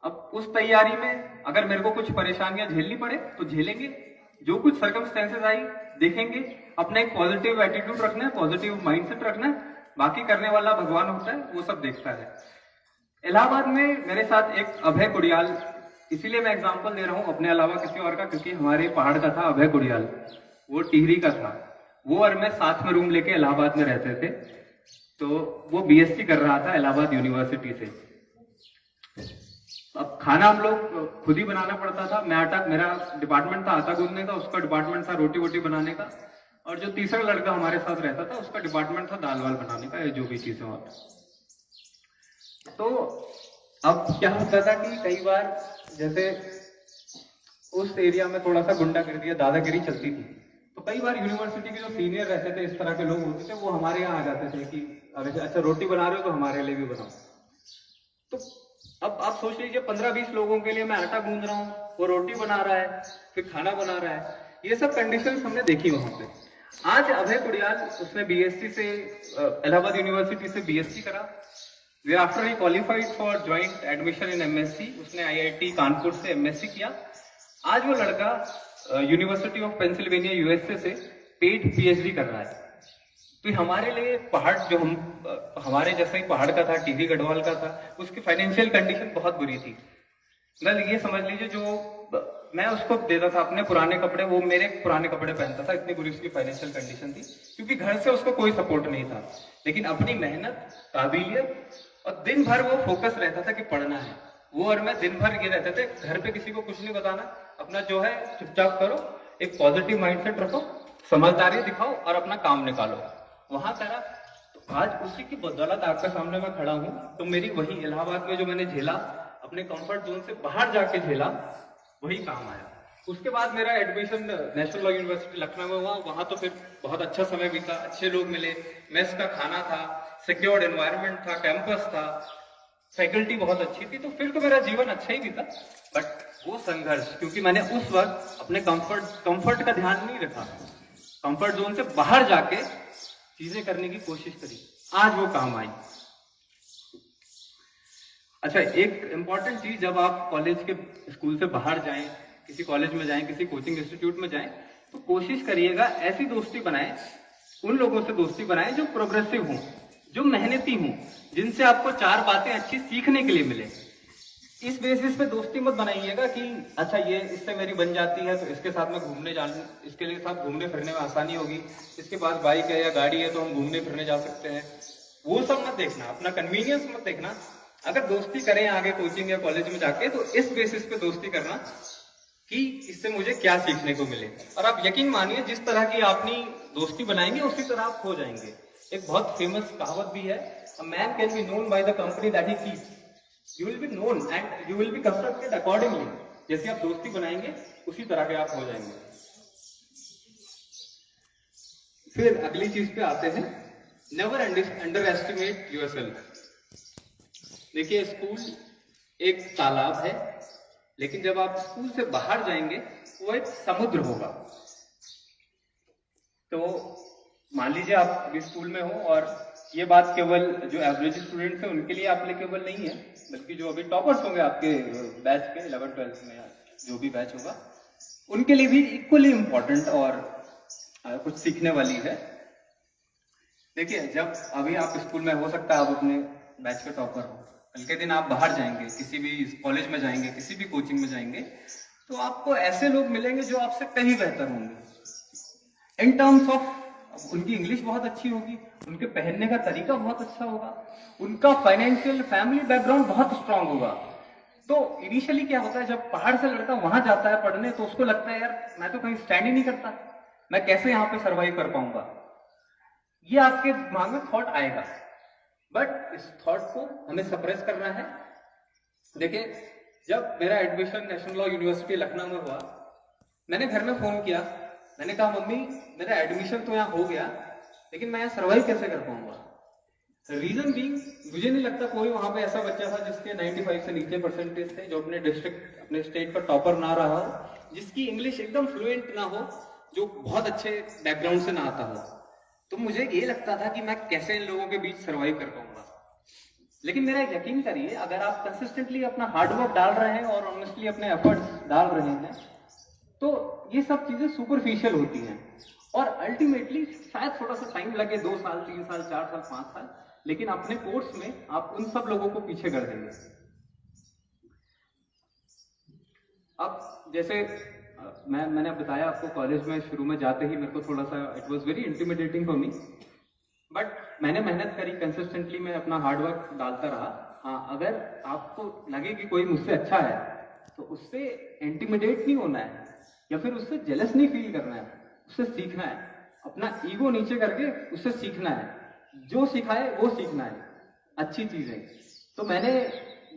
Speaker 2: अब उस तैयारी में अगर मेरे को कुछ परेशानियां झेलनी पड़े तो झेलेंगे, जो कुछ सर्कमस्टेंसेस आई देखेंगे, अपना एक पॉजिटिव एटीट्यूड रखना है, पॉजिटिव माइंडसेट रखना है, बाकी करने वाला भगवान होता है, वो सब देखता है। इलाहाबाद में मेरे साथ एक अभय कुड़ियाल, इसीलिए मैं एग्जांपल दे रहा हूँ अपने अलावा किसी और का, क्योंकि हमारे पहाड़ का था अभय कुड़ियाल, वो टिहरी का था। वो और मैं साथ में रूम लेके इलाहाबाद में रहते थे। तो वो बीएससी कर रहा था इलाहाबाद यूनिवर्सिटी से। अब खाना हम लोग खुद ही बनाना पड़ता था। मेरा डिपार्टमेंट था आटा गूंदने का, उसका डिपार्टमेंट था रोटी वोटी बनाने का, और जो तीसरा लड़का हमारे साथ रहता था उसका डिपार्टमेंट था दाल वाल बनाने का, या जो भी चीजें और। तो अब क्या होता था कि कई बार जैसे उस एरिया में थोड़ा सा गुंडागर्दी, दादागिरी चलती थी, तो कई बार यूनिवर्सिटी के जो सीनियर रहते थे, इस तरह के लोग होते थे, वो हमारे यहाँ आ जाते थे कि अरे अच्छा रोटी बना रहे हो तो हमारे लिए भी बनाओ। तो अब आप सोच लीजिए 15-20 लोगों के लिए मैं आटा गूंद रहा हूँ, वो रोटी बना रहा है, फिर खाना बना रहा है, ये सब कंडीशंस हमने देखी वहां पे। आज अभय कुड़ियाल, उसने बीएससी से इलाहाबाद यूनिवर्सिटी से बीएससी करा। वे after he qualified for joint admission in MSc, उसने आईआईटी कानपुर से एमएससी किया। आज वो लड़का यूनिवर्सिटी ऑफ पेंसिल्वेनिया यूएसए से पेड पीएचडी कर रहा है। तो हमारे लिए पहाड़, जो हमारे जैसा ही पहाड़ का था, टीवी गढ़वाल का था, उसकी फाइनेंशियल कंडीशन बहुत बुरी थी। मतलब ये समझ लीजिए, जो मैं उसको देता था अपने पुराने कपड़े, वो मेरे पुराने कपड़े पहनता था, इतनी बुरी उसकी फाइनेंशियल कंडीशन थी, क्योंकि घर से उसको कोई सपोर्ट नहीं था। लेकिन अपनी मेहनत, काबिलियत और दिन भर वो फोकस रहता था कि पढ़ना है। वो और मैं दिन भर ये रहते थे, घर पे किसी को कुछ नहीं बताना, अपना जो है चुपचाप करो, एक पॉजिटिव माइंडसेट रखो, समझदारी दिखाओ और अपना काम निकालो। वहां करा। तो आज उसी की बदौलत आपके सामने मैं खड़ा हूं। तो मेरी वही इलाहाबाद में जो मैंने झेला, अपने कंफर्ट जोन से बाहर जाके झेला, वही काम आया। उसके बाद मेरा admission national law university Lucknow में हुआ। वहां तो फिर बहुत अच्छा समय बीता, अच्छे लोग मिले, मेस का खाना था, सिक्योर्ड एनवायरनमेंट था, कैंपस था, फैकल्टी बहुत अच्छी थी, तो फिर तो मेरा जीवन अच्छा ही बीता। बट वो संघर्ष, क्योंकि मैंने उस वक्त अपने कंफर्ट का ध्यान नहीं रखा, कंफर्ट जोन से बाहर जाके चीजें करने की कोशिश करी, आज वो काम आई। अच्छा, एक इंपॉर्टेंट चीज, जब आप कॉलेज के स्कूल से बाहर जाएं, किसी कॉलेज में जाएं, किसी कोचिंग इंस्टीट्यूट में जाएं, तो कोशिश करिएगा ऐसी दोस्ती बनाएं, उन लोगों से दोस्ती बनाएं जो प्रोग्रेसिव हों, जो मेहनती हों, जिनसे आपको 4 बातें अच्छी सीखने के लिए मिले। इस बेसिस पे दोस्ती मत बनाइएगा कि अच्छा ये इससे मेरी बन जाती है तो इसके साथ मैं घूमने जाऊं, इसके लिए साथ घूमने फिरने में आसानी होगी, इसके पास बाइक है या गाड़ी है तो हम घूमने फिरने जा सकते हैं। वो सब मत देखना, अपना कन्वीनियंस मत देखना। अगर दोस्ती करें आगे कोचिंग या कॉलेज में जाके, तो इस बेसिस पे दोस्ती करना कि इससे मुझे क्या सीखने को मिले। और आप यकीन मानिए, जिस तरह की अपनी दोस्ती बनाएंगे उसी तरह आप हो जाएंगे। एक बहुत फेमस कहावत भी है, a man can be known by the company that he keeps, you will be known and you will be constructed accordingly. जैसे आप दोस्ती बनाएंगे उसी तरह के आप हो जाएंगे। फिर अगली चीज पे आते हैं, नेवर अंडर एस्टिमेट योरसेल्फ। देखिए, स्कूल एक तालाब है, लेकिन जब आप स्कूल से बाहर जाएंगे वो एक समुद्र होगा। तो मान लीजिए आप अभी स्कूल में हो, और ये बात केवल जो एवरेज स्टूडेंट्स हैं उनके लिए एप्लीकेबल नहीं है, बल्कि जो अभी टॉपर्स होंगे आपके बैच के 11th-12th में, जो भी बैच होगा, उनके लिए भी इक्वली इम्पोर्टेंट और कुछ सीखने वाली है। देखिए, जब अभी आप स्कूल में, हो सकता है आप अपने बैच के टॉपर हो, कल के दिन आप बाहर जाएंगे, किसी भी कॉलेज में जाएंगे, किसी भी कोचिंग में जाएंगे, तो आपको ऐसे लोग मिलेंगे जो आपसे कहीं बेहतर होंगे। इन टर्म्स ऑफ, उनकी इंग्लिश बहुत अच्छी होगी, उनके पहनने का तरीका बहुत अच्छा होगा, उनका फाइनेंशियल फैमिली बैकग्राउंड बहुत स्ट्रांग होगा। तो इनिशियली क्या होता है, जब पहाड़ से लड़का वहां जाता है पढ़ने, तो उसको लगता है यार मैं तो कहीं स्टैंड ही नहीं करता, मैं कैसे यहाँ पे सर्वाइव कर पाऊंगा। ये आपके दिमाग में थॉट आएगा, बट इस थॉट को हमें सप्रेस करना है। देखिए, जब मेरा admission national law university Lucknow में हुआ, मैंने घर में फोन किया, मैंने कहा मम्मी मेरा एडमिशन तो यहाँ हो गया, लेकिन मैं यहाँ सर्वाइव कैसे कर पाऊंगा। रीजन बीइंग, मुझे नहीं लगता कोई वहां पे ऐसा बच्चा था जिसके 95 से नीचे परसेंटेज थे, जो अपने स्टेट का टॉपर ना रहा हो, जिसकी इंग्लिश एकदम फ्लुएंट ना हो, जो बहुत अच्छे बैकग्राउंड से ना आता हो। तो मुझे ये लगता था कि मैं कैसे इन लोगों के बीच सर्वाइव कर पाऊंगा। लेकिन मेरा यकीन करिए, अगर आप कंसिस्टेंटली अपना हार्डवर्क डाल रहे हैं और ऑनेस्टली अपने एफर्ट्स डाल रहे हैं, तो ये सब चीजें सुपरफिशियल होती हैं और अल्टीमेटली शायद थोड़ा सा टाइम लगे, 2 साल 3 साल 4 साल 5 साल, लेकिन अपने कोर्स में आप उन सब लोगों को पीछे कर देंगे। अब जैसे मैंने बताया आपको, कॉलेज में शुरू में जाते ही मेरे को थोड़ा सा it was very intimidating for me, but मैंने मेहनत करी, कंसिस्टेंटली मैं अपना हार्डवर्क डालता रहा। हाँ, अगर आपको लगे कि कोई मुझसे अच्छा है तो उससे इंटिमिडेट नहीं होना है या फिर उससे जेलस नहीं फील करना है, उससे सीखना है, अपना ईगो नीचे करके उससे सीखना है, जो सिखाए वो सीखना है, अच्छी चीजें। तो मैंने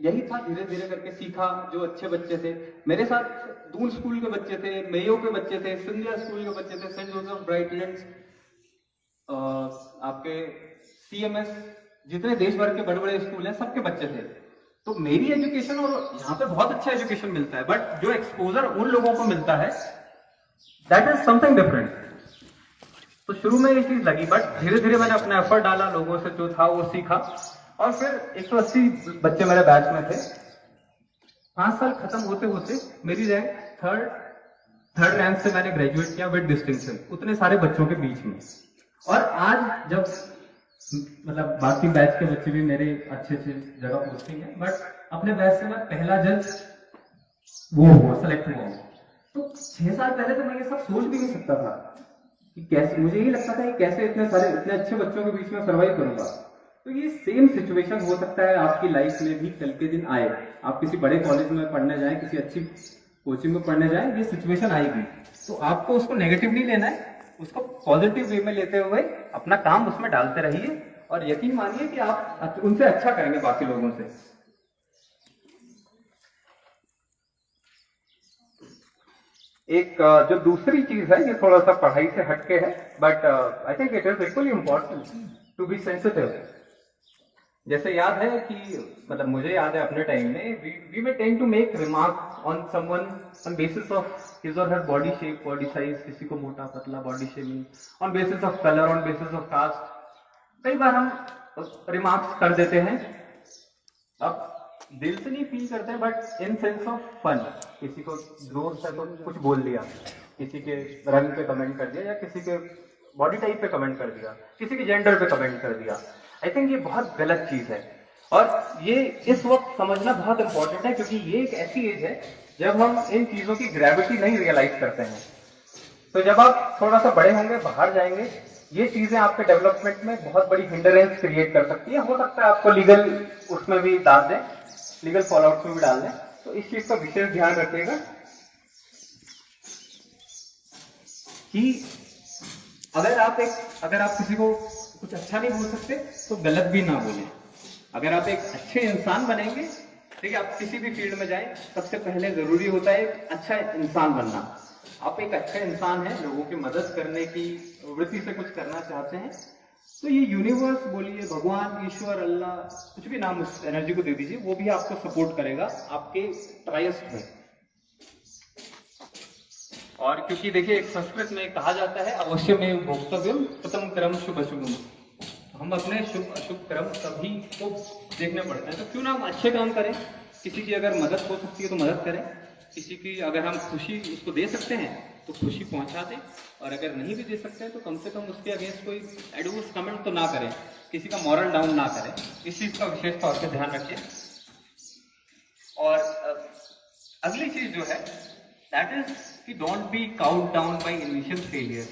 Speaker 2: यही था, धीरे धीरे करके सीखा। जो अच्छे बच्चे थे मेरे साथ, दून स्कूल के बच्चे थे, मेयो के बच्चे थे, सिंधिया स्कूल के बच्चे थे, सेंट जोसेफ ब्राइटलैंड्स, आपके CMS, जितने देश भर के बड़े बड़े स्कूल हैं सबके बच्चे थे। तो मेरी एजुकेशन, और यहाँ पे बहुत अच्छा एजुकेशन मिलता है, बट जो एक्सपोजर उन लोगों को मिलता है दैट इज समथिंग डिफरेंट। तो शुरू में ये चीज लगी, बट धीरे धीरे मैंने अपना एफर्ट डाला, लोगों से जो था वो सीखा, और फिर 180 बच्चे मेरे बैच में थे। 5 साल खत्म होते होते मेरी रैंक थर्ड रैंक से मैंने ग्रेजुएट किया विद डिस्टिंक्शन, उतने सारे बच्चों के बीच में। और आज जब मतलब बाकी बैच के बच्चे भी मेरे अच्छे जगह पोस्टिंग है, बट अपने बैच से मैं पहला जज वो हुआ, सेलेक्ट हुआ। तो 6 साल पहले तो मैं ये सब सोच भी नहीं सकता था कि कैसे, मुझे यही लगता था कि कैसे इतने अच्छे बच्चों के बीच में सर्वाइव करूंगा। तो ये सेम सिचुएशन हो सकता है आपकी लाइफ में भी कल के दिन आए। आप किसी बड़े कॉलेज में पढ़ने जाएं, किसी अच्छी कोचिंग में पढ़ने जाएं, ये सिचुएशन आएगी। तो आपको उसको नेगेटिव नहीं लेना है, उसको पॉजिटिव वे में लेते हुए अपना काम उसमें डालते रहिए, और यकीन मानिए कि आप उनसे अच्छा करेंगे बाकी लोगों से। एक जो दूसरी चीज है, ये थोड़ा सा पढ़ाई से हटके है, but I think it is equally important to be sensitive. जैसे याद है कि मतलब मुझे याद है अपने टाइम में we may tend to make remark on someone on basis of his और her body shape, body size, किसी को मोटा पतला, body shaming, on basis of colour, on basis of caste. कई बार हम रिमार्क्स कर देते हैं, अब दिल से नहीं फील करते हैं, but in sense of fun. किसी को दोस्त है तो कुछ बोल दिया, किसी के रंग पे कमेंट कर दिया, या किसी के बॉडी टाइप पे कमेंट कर दिया, किसी के जेंडर पे कमेंट कर दिया। आई थिंक ये बहुत गलत चीज है, और ये इस वक्त समझना बहुत इंपॉर्टेंट है, क्योंकि ये एक ऐसी एज है जब हम इन चीजों की ग्रेविटी नहीं रियलाइज करते हैं। तो जब आप थोड़ा सा बड़े होंगे, बाहर जाएंगे, ये चीजें आपके डेवलपमेंट में बहुत बड़ी हिंडरेंस क्रिएट कर सकती है। हो सकता है आपको लीगल उसमें भी डाल दें, लीगल फॉलोआउट में भी डाल दें, तो इस चीज का विशेष ध्यान रखिएगा कि अगर आप किसी को कुछ अच्छा नहीं बोल सकते तो गलत भी ना बोलें। अगर आप एक अच्छे इंसान बनेंगे, ठीक है, आप किसी भी फील्ड में जाएं, सबसे पहले जरूरी होता है एक अच्छा इंसान बनना। आप एक अच्छा इंसान है, लोगों की मदद करने की वृत्ति से कुछ करना चाहते हैं, तो ये यूनिवर्स बोलिए, भगवान, ईश्वर, अल्लाह, कुछ भी नाम उस एनर्जी को दे दीजिए, वो भी आपको सपोर्ट करेगा आपके ट्रायस्ट में। और क्योंकि देखिए, एक संस्कृत में कहा जाता है, अवश्य में भोक्तव्यम प्रथम क्रम शुभ शुभम। हम अपने शुभ अशुभ क्रम सभी को देखने पड़ते हैं, तो क्यों ना हम अच्छे काम करें। किसी की अगर मदद हो सकती है तो मदद करें, किसी की अगर हम खुशी उसको दे सकते हैं तो खुशी पहुंचा दें, और अगर नहीं भी दे सकते हैं तो कम से कम उसके अगेंस्ट कोई एडवर्स कमेंट तो ना करें, किसी का मॉरल डाउन ना करें। इस चीज का विशेष तौर पर ध्यान रखिए। और अगली चीज जो है दैट इज कि don't be count down by initial failure.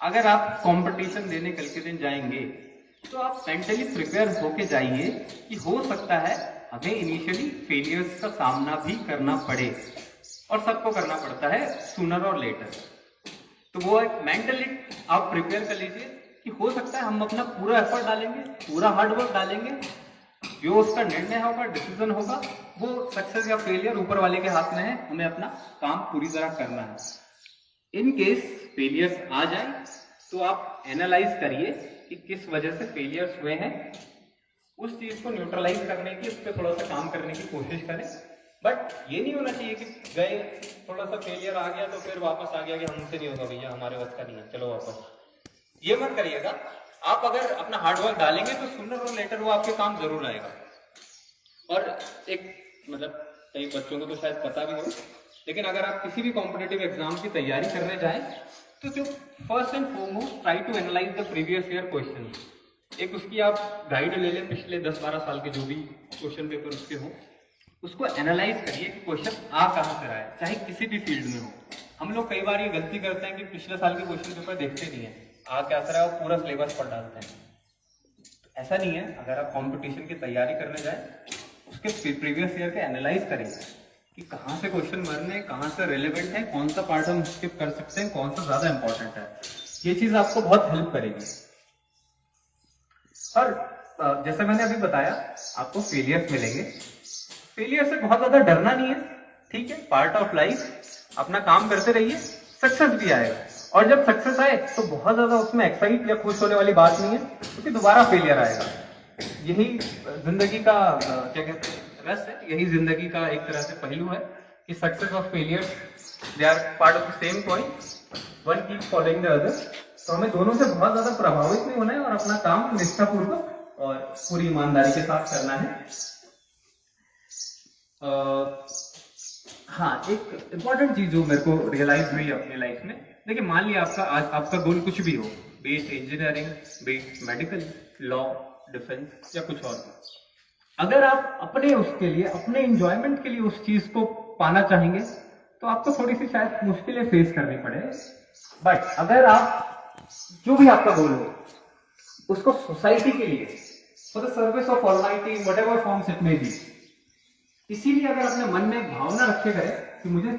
Speaker 2: अगर आप कंपटीशन देने कल के दिन जाएंगे तो आप मेंटली प्रिपेयर होके जाइए कि हो सकता है हमें इनिशियली फेलियर्स का सामना भी करना पड़े, और सबको करना पड़ता है सूनर और लेटर। तो वो एक मेंटली आप प्रिपेयर कर लीजिए कि हो सकता है हम अपना पूरा एफर्ट डालेंगे, पूरा हार्डवर्क डालेंगे, जो उसका निर्णय होगा, डिसीजन होगा, वो सक्सेस या फेलियर ऊपर वाले के हाथ में है, हमें अपना काम पूरी तरह करना है। इन केस फेलियर्स आ जाए तो आप एनालाइज करिए कि किस वजह से फेलियर्स हुए हैं, उस चीज को न्यूट्रलाइज करने की, उस पर थोड़ा सा काम करने की कोशिश करें। बट ये नहीं होना चाहिए कि गए, थोड़ा सा फेलियर आ गया तो फिर वापस आ गया कि हमसे नहीं होगा भैया, हमारे वक्त का नहीं है, चलो वापस। ये मत करिएगा। आप अगर अपना हार्डवर्क डालेंगे तो सूनर और लेटर वो आपके काम जरूर आएगा। और एक मतलब कई बच्चों को तो शायद पता भी हो, लेकिन अगर आप किसी भी कॉम्पिटिटिव एग्जाम की तैयारी करने जाएं तो जो first and foremost try to analyse the previous year question. एक उसकी आप गाइड ले लें, पिछले 10-12 साल के जो भी क्वेश्चन पेपर उसके हो, उसको एनालाइज करिए कि क्वेश्चन आ कहाँ से रहा है, चाहे किसी भी फील्ड में हो। हम लोग कई बार ये गलती करते हैं कि पिछले साल के क्वेश्चन पेपर देखते नहीं है, आ क्या से रहा है, पूरा सिलेबस पढ़ डालते हैं। ऐसा नहीं है, अगर आप कंपटीशन की तैयारी करने जाए उसके प्रीवियस ईयर के एनालाइज करें कि कहाँ से क्वेश्चन मरने, कहाँ से रिलेवेंट है, कौन सा पार्ट हम स्किप कर सकते हैं, कौन सा ज्यादा इंपॉर्टेंट है। ये चीज आपको बहुत हेल्प करेगी। और जैसे मैंने अभी बताया, आपको फेलियर्स मिलेंगे। फेलियर से बहुत ज्यादा डरना नहीं है, ठीक है, पार्ट ऑफ लाइफ। अपना काम करते रहिए, सक्सेस भी आएगा। और जब सक्सेस आए तो बहुत ज्यादा उसमें एक्साइट या खुश होने वाली बात नहीं है, क्योंकि दोबारा फेलियर आएगा। यही जिंदगी का क्या कहते हैं, रस है, यही जिंदगी का एक तरह से पहलू है कि सक्सेस और failure they are part of the same coin, one keep following the other. तो हमें दोनों से बहुत ज्यादा प्रभावित नहीं होना है और अपना काम निष्ठापूर्वक और पूरी ईमानदारी के साथ करना है। हाँ, एक इम्पॉर्टेंट चीज जो मेरे को रियलाइज हुई अपनी लाइफ में, देखिए मान लिया आपका गोल कुछ भी हो, B it engineering, B it medical, law, defence या कुछ और, अगर आप अपने उसके लिए, अपने एंजॉयमेंट के लिए उस चीज को पाना चाहेंगे तो आपको थोड़ी सी शायद मुश्किलें फेस करनी पड़े। बट अगर आप जो भी आपका गोल हो उसको सोसाइटी के लिए, for the service of almighty, whatever forms it may be, इसीलिए अगर अपने मन में एक भावना रखे करें कि मुझे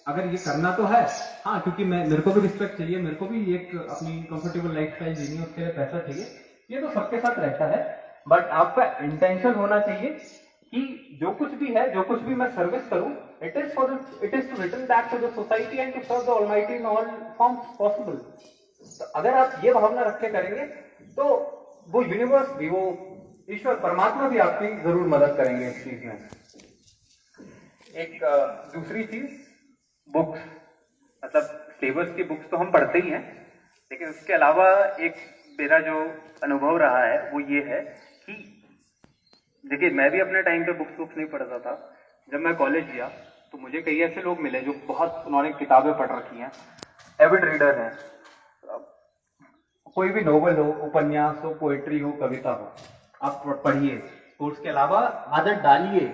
Speaker 2: अगर ये करना तो है, हाँ, क्योंकि मेरे को भी रिस्पेक्ट चाहिए, मेरे को भी एक अपनी कंफर्टेबल लाइफस्टाइल जीनी है, उसके लिए पैसा चाहिए, ये तो सबके साथ रहता है। बट आपका इंटेंशन होना चाहिए कि जो कुछ भी है, जो कुछ भी मैं सर्विस करूं, it is to return back to the society and to serve the almighty in all forms possible. तो अगर आप ये भावना रख के करेंगे तो वो यूनिवर्स भी, वो ईश्वर परमात्मा भी आपकी जरूर मदद करेंगे इस चीज में। एक दूसरी चीज, बुक्स, मतलब सिलेबस की बुक्स तो हम पढ़ते ही हैं, लेकिन उसके अलावा एक मेरा जो अनुभव रहा है वो ये है कि देखिए, मैं भी अपने टाइम पे बुक्स नहीं पढ़ता था। जब मैं कॉलेज गया तो मुझे कई ऐसे लोग मिले जो बहुत, उन्होंने किताबें पढ़ रखी हैं, एविड रीडर हैं। कोई भी नोवेल हो, उपन्यास हो, पोएट्री हो, कविता हो, आप पढ़िए। तो उसके अलावा आदत डालिए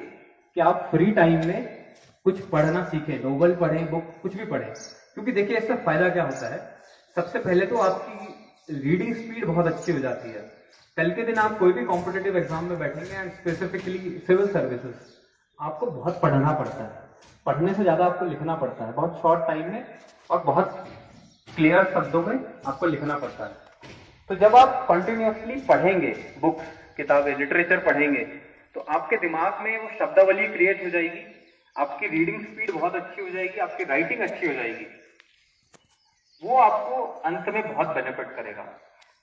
Speaker 2: कि आप फ्री टाइम में कुछ पढ़ना सीखें, नोवेल पढ़ें, बुक कुछ भी पढ़ें। क्योंकि देखिए, इससे फायदा क्या होता है, सबसे पहले तो आपकी रीडिंग स्पीड बहुत अच्छी हो जाती है। कल के दिन आप कोई भी कॉम्पिटिटिव एग्जाम में बैठेंगे, एंड स्पेसिफिकली सिविल सर्विसेज, आपको बहुत पढ़ना पड़ता है। पढ़ने से ज्यादा आपको लिखना पड़ता है, बहुत शॉर्ट टाइम में और बहुत क्लियर शब्दों में आपको लिखना पड़ता है। तो जब आप कंटिन्यूअसली पढ़ेंगे, बुक्स, किताबें, लिटरेचर पढ़ेंगे, तो आपके दिमाग में वो शब्दावली क्रिएट हो जाएगी, आपकी रीडिंग स्पीड बहुत अच्छी हो जाएगी, आपकी राइटिंग अच्छी हो जाएगी। वो आपको अंत में बहुत बेनिफिट करेगा।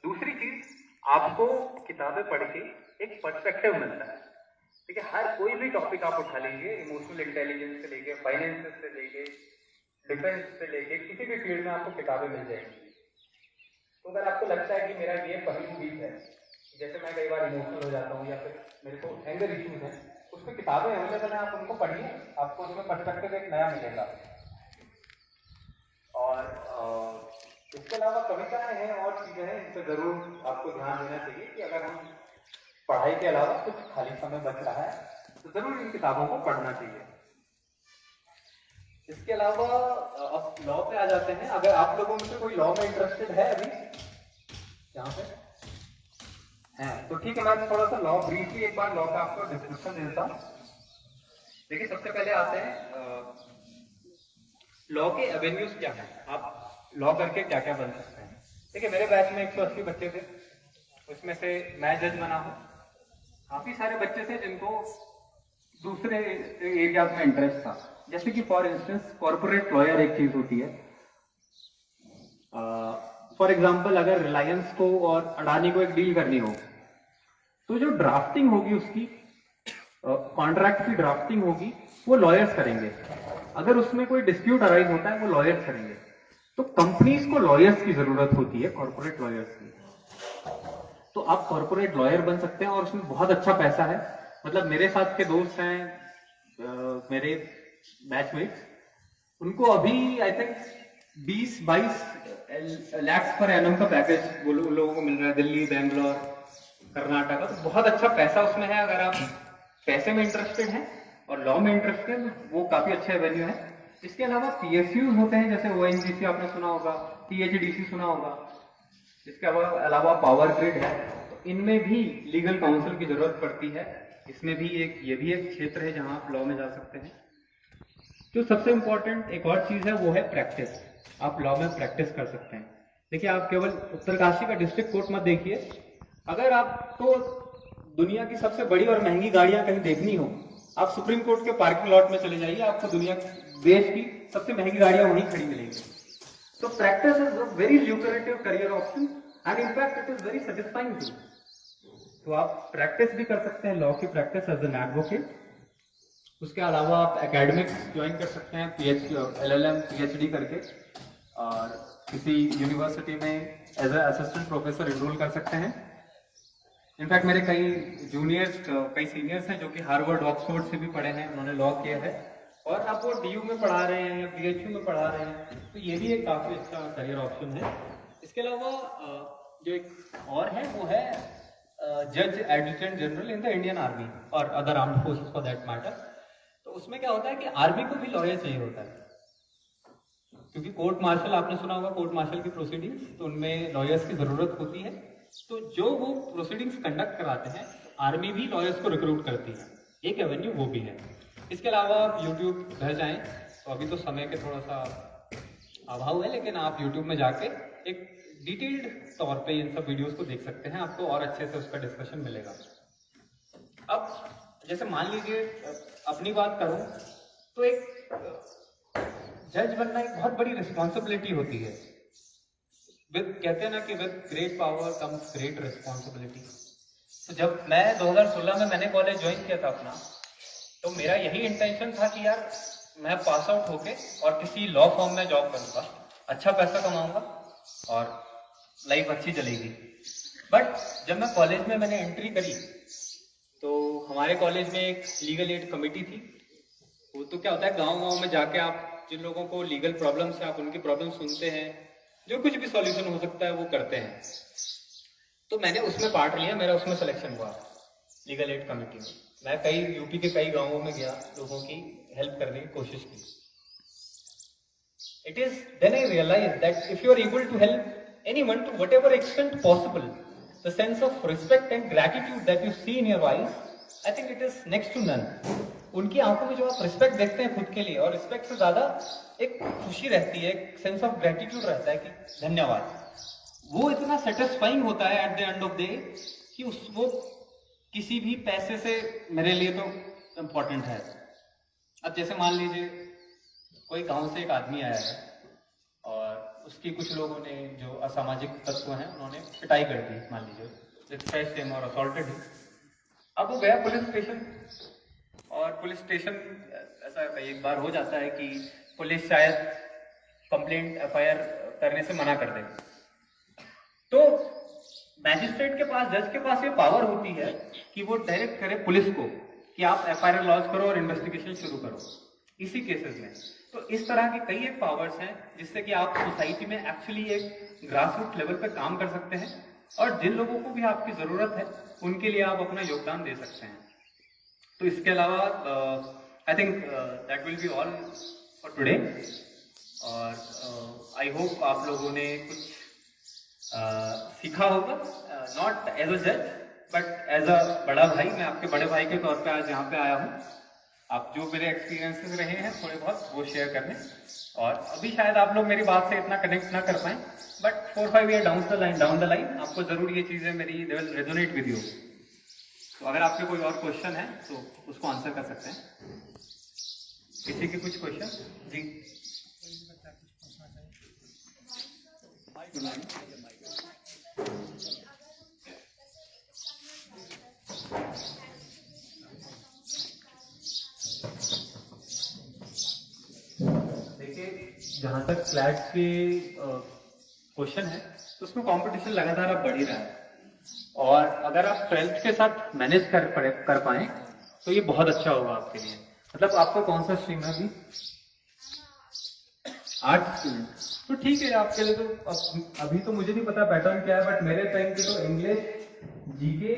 Speaker 2: दूसरी चीज, आपको किताबें पढ़ के एक पर्सपेक्टिव मिलता है। ठीक है, हर कोई भी टॉपिक आप उठा लीजिए, इमोशनल इंटेलिजेंस से लेके, फाइनेंस से लेके, डिफेंस से लेके, किसी भी फील्ड में आपको किताबें मिल जाएंगी। तो अगर आपको लगता है कि मेरा ये पहलू वीक है, जैसे मैं कई बार इमोशनल हो जाता हूँ या फिर मेरे को एंगर इश्यूज हैं, उसमें किताबें अवेलेबल हैं, आप उनको पढ़िए, आपको उसमें पर्सपेक्टिव एक नया मिलेगा। और इसके अलावा कविताएं हैं और चीजें हैं, इन पर जरूर आपको ध्यान देना चाहिए कि अगर हम पढ़ाई के अलावा कुछ खाली समय बच रहा है तो जरूर इन किताबों को पढ़ना चाहिए। इसके अलावा अब लॉ पे आ जाते हैं। अगर आप लोगों में से कोई लॉ में इंटरेस्टेड है अभी यहाँ पे है तो ठीक है, मैं थोड़ा सा लॉ ब्रीफली एक बार लॉ का आपको डिस्क्रिप्शन दे देता हूँ। देखिए, सबसे पहले आते हैं लॉ के एवेन्यूज क्या है, आप लॉ करके क्या क्या बन सकते हैं। देखिए, मेरे बैच में 180 बच्चे थे, उसमें से मैं जज बना हूँ। काफी सारे बच्चे थे जिनको दूसरे एरियाज में इंटरेस्ट था, जैसे कि फॉर इंस्टेंस कॉर्पोरेट लॉयर एक चीज होती है। फॉर एग्जांपल, अगर रिलायंस को और अडानी को एक डील करनी हो तो जो ड्राफ्टिंग होगी, उसकी कॉन्ट्रैक्ट की ड्राफ्टिंग होगी, वो लॉयर्स करेंगे। अगर उसमें कोई डिस्प्यूट अराइज होता है, वो लॉयर्स करेंगे। तो कंपनीज को लॉयर्स की जरूरत होती है, कॉर्पोरेट लॉयर्स की। तो आप कॉर्पोरेट लॉयर बन सकते हैं और उसमें बहुत अच्छा पैसा है। मतलब मेरे साथ के दोस्त हैं, मेरे बैचमेट्स, उनको अभी I think 20-22 lakh per annum का पैकेज उन लोगों को मिल रहा है, दिल्ली, बेंगलोर, कर्नाटका। तो बहुत अच्छा पैसा उसमें है। अगर आप पैसे में इंटरेस्टेड हैं और लॉ में इंटरेस्टेड हैं, वो काफी अच्छा एवेन्यू है। इसके अलावा PSUs होते हैं, जैसे ONGC आपने सुना होगा, THDC सुना होगा, इसके अलावा पावर ग्रिड है। तो इनमें भी लीगल काउंसिल की जरूरत पड़ती है। इसमें भी ये भी एक क्षेत्र है जहां आप लॉ में जा सकते हैं। जो सबसे इंपॉर्टेंट एक और चीज है वो है प्रैक्टिस। आप लॉ में प्रैक्टिस कर सकते हैं। देखिए, आप केवल उत्तरकाशी का डिस्ट्रिक्ट कोर्ट मत देखिए। अगर आपको दुनिया की सबसे बड़ी और महंगी गाड़ियां कहीं देखनी हो, आप सुप्रीम कोर्ट के पार्किंग लॉट में चले जाइए, आपको देश की सबसे महंगी गाड़ियां वहीं खड़ी मिलेंगी। तो practice is a very lucrative career option and in fact it is very satisfying too. तो आप प्रैक्टिस भी कर सकते हैं, लॉ की प्रैक्टिस एज एन एडवोकेट। उसके अलावा आप एकेडमिक्स ज्वाइन कर सकते हैं, LLM PhD करके, और किसी यूनिवर्सिटी में as a assistant professor enrol कर सकते हैं। इनफैक्ट मेरे कई जूनियर्स, कई सीनियर्स हैं जो कि हार्वर्ड, ऑक्सफोर्ड से भी पढ़े हैं, उन्होंने लॉ किया है, और अब वो DU में पढ़ा रहे हैं या PHU में पढ़ा रहे हैं। तो ये भी एक काफी अच्छा करियर ऑप्शन है। इसके अलावा जो एक और है वो है जज adjutant general in the Indian army और other armed forces for that matter. तो उसमें क्या होता है कि आर्मी को भी लॉयर चाहिए होता है, क्योंकि कोर्ट मार्शल आपने सुना होगा, कोर्ट मार्शल की प्रोसीडिंग्स, तो उनमें लॉयर्स की जरूरत होती है। तो जो वो प्रोसीडिंग्स कंडक्ट कराते हैं, आर्मी भी लॉयर्स को रिक्रूट करती है। एक एवेन्यू वो भी है। इसके अलावा आप यूट्यूब घर जाएं, तो अभी तो समय के थोड़ा सा अभाव है, लेकिन आप यूट्यूब में जाके एक डिटेल्ड तौर पे इन सब वीडियोस को देख सकते हैं, आपको और अच्छे से उसका डिस्कशन मिलेगा। अब जैसे मान लीजिए अपनी बात करूं, तो एक जज बनना एक बहुत बड़ी रिस्पॉन्सिबिलिटी होती है। कहते हैं ना कि with great power comes great responsibility. तो जब मैं 2016 में मैंने कॉलेज ज्वाइन किया था अपना, तो मेरा यही इंटेंशन था कि यार मैं पास आउट होके और किसी लॉ फर्म में जॉब करूंगा, अच्छा पैसा कमाऊंगा और लाइफ अच्छी चलेगी। बट जब मैं कॉलेज में मैंने एंट्री करी, तो हमारे कॉलेज में एक लीगल एड कमेटी थी। वो तो क्या होता है, गांव-गांव में जाके आप जिन लोगों को लीगल प्रॉब्लम्स है, आप उनकी प्रॉब्लम सुनते हैं, जो कुछ भी सॉल्यूशन हो सकता है वो करते हैं। तो मैंने उसमें पार्ट लिया, मेरा उसमें सिलेक्शन हुआ लीगल एड कमेटी में। मैं कई यूपी के कई गांवों में गया, लोगों की हेल्प करने की कोशिश की। It is then I realized that if you are able to help anyone to whatever extent possible, the sense of respect and gratitude that you see in your eyes, I think it is next to none. उनकी आंखों में जो आप respect देखते हैं खुद के लिए, और रिस्पेक्ट से ज्यादा एक खुशी रहती है, एक सेंस ऑफ ग्रेटिट्यूड रहता है कि धन्यवाद, वो इतना सेटिस्फाइंग होता है at the end of day कि वो किसी भी पैसे से मेरे लिए तो इम्पोर्टेंट है। अब जैसे मान लीजिए कोई गांव से एक आदमी आया है और उसकी कुछ लोगों ने, जो असामाजिक तत्व हैं, उन्होंने पिटाई कर दी, मान लीजिए थ्रेश्ड हिम और असॉल्टेड हिम। अब वो गया पुलिस स्टेशन, और पुलिस स्टेशन ऐसा एक बार हो जाता है कि पुलिस शायद कंप्लेंट FIR करने से मना कर दे। तो मैजिस्ट्रेट के पास, जज के पास ये पावर होती है कि वो डायरेक्ट करे पुलिस को कि आप FIR लॉन्च करो और इन्वेस्टिगेशन शुरू करो इसी केसेस में। तो इस तरह के कई एक पावर्स हैं जिससे कि आप सोसाइटी में एक्चुअली एक ग्रास रूट लेवल पे काम कर सकते हैं, और जिन लोगों को भी आपकी जरूरत है उनके लिए आप अपना योगदान दे सकते हैं। तो इसके अलावा I think that will be all for today, और आई होप आप लोगों ने कुछ सीखा होगा, नॉट एज अ जज बट एज अ बड़ा भाई। मैं आपके बड़े भाई के तौर पे आज यहाँ पे आया हूँ। आप जो मेरे एक्सपीरियंसेस रहे हैं थोड़े बहुत वो शेयर करने, और अभी शायद आप लोग मेरी बात से इतना कनेक्ट ना कर पाए, but 4-5 year down the line आपको जरूर ये चीजें मेरी they will resonate with you. तो अगर आपके कोई और क्वेश्चन है तो उसको आंसर कर सकते हैं। किसी के कुछ क्वेश्चन? जी देखिए, जहां तक क्लैट के क्वेश्चन है तो उसमें कंपटीशन लगातार अब बढ़ ही रहा है, और अगर आप 12th के साथ मैनेज कर पाए तो ये बहुत अच्छा होगा आपके लिए। मतलब आपका कौन सा स्ट्रीम है अभी? Art student. तो ठीक है आपके लिए। तो अभी तो मुझे नहीं पता पैटर्न क्या है, बट मेरे टाइम पे तो English, GK,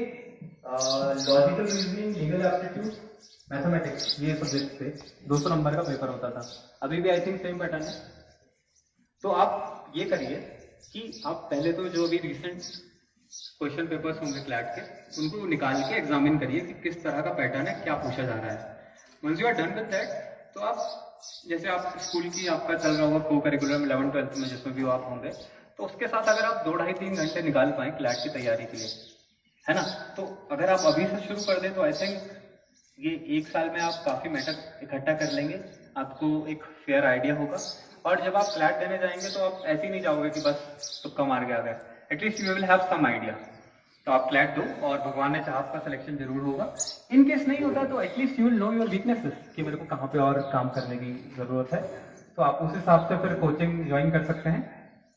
Speaker 2: logical reasoning, legal aptitude, mathematics, ये सब्जेक्ट थे। 200 नंबर का पेपर होता था। अभी भी आई थिंक सेम पैटर्न है। तो आप ये करिए कि आप पहले तो जो अभी रिसेंट क्वेश्चन पेपर्स होंगे क्लैट के, उनको निकाल के एग्जामिन करिए कि किस तरह का पैटर्न है, क्या पूछा जा रहा है। Once you are done with that, तो आप जैसे आप स्कूल की आपका चल रहा होगा को करिकुलम 11th-12th में जिसमें भी आप होंगे, तो उसके साथ अगर आप 2-2.5-3 घंटे निकाल पाए क्लैट की तैयारी के लिए, है ना, तो अगर आप अभी से शुरू कर दें तो आई थिंक ये 1 साल में आप काफी मैटर इकट्ठा कर लेंगे, आपको एक फेयर आइडिया होगा। और जब आप क्लैट देने जाएंगे तो आप ऐसे ही नहीं जाओगे कि बस तुक्का मार के आ गए, at least you will have some idea. तो आप क्लैट दो और भगवान ने चाहा आपका सिलेक्शन जरूर होगा। इन केस नहीं होता तो at least you will know your weaknesses कि मेरे को कहाँ पे और काम करने की जरूरत है। तो आप उस हिसाब से फिर कोचिंग ज्वाइन कर सकते हैं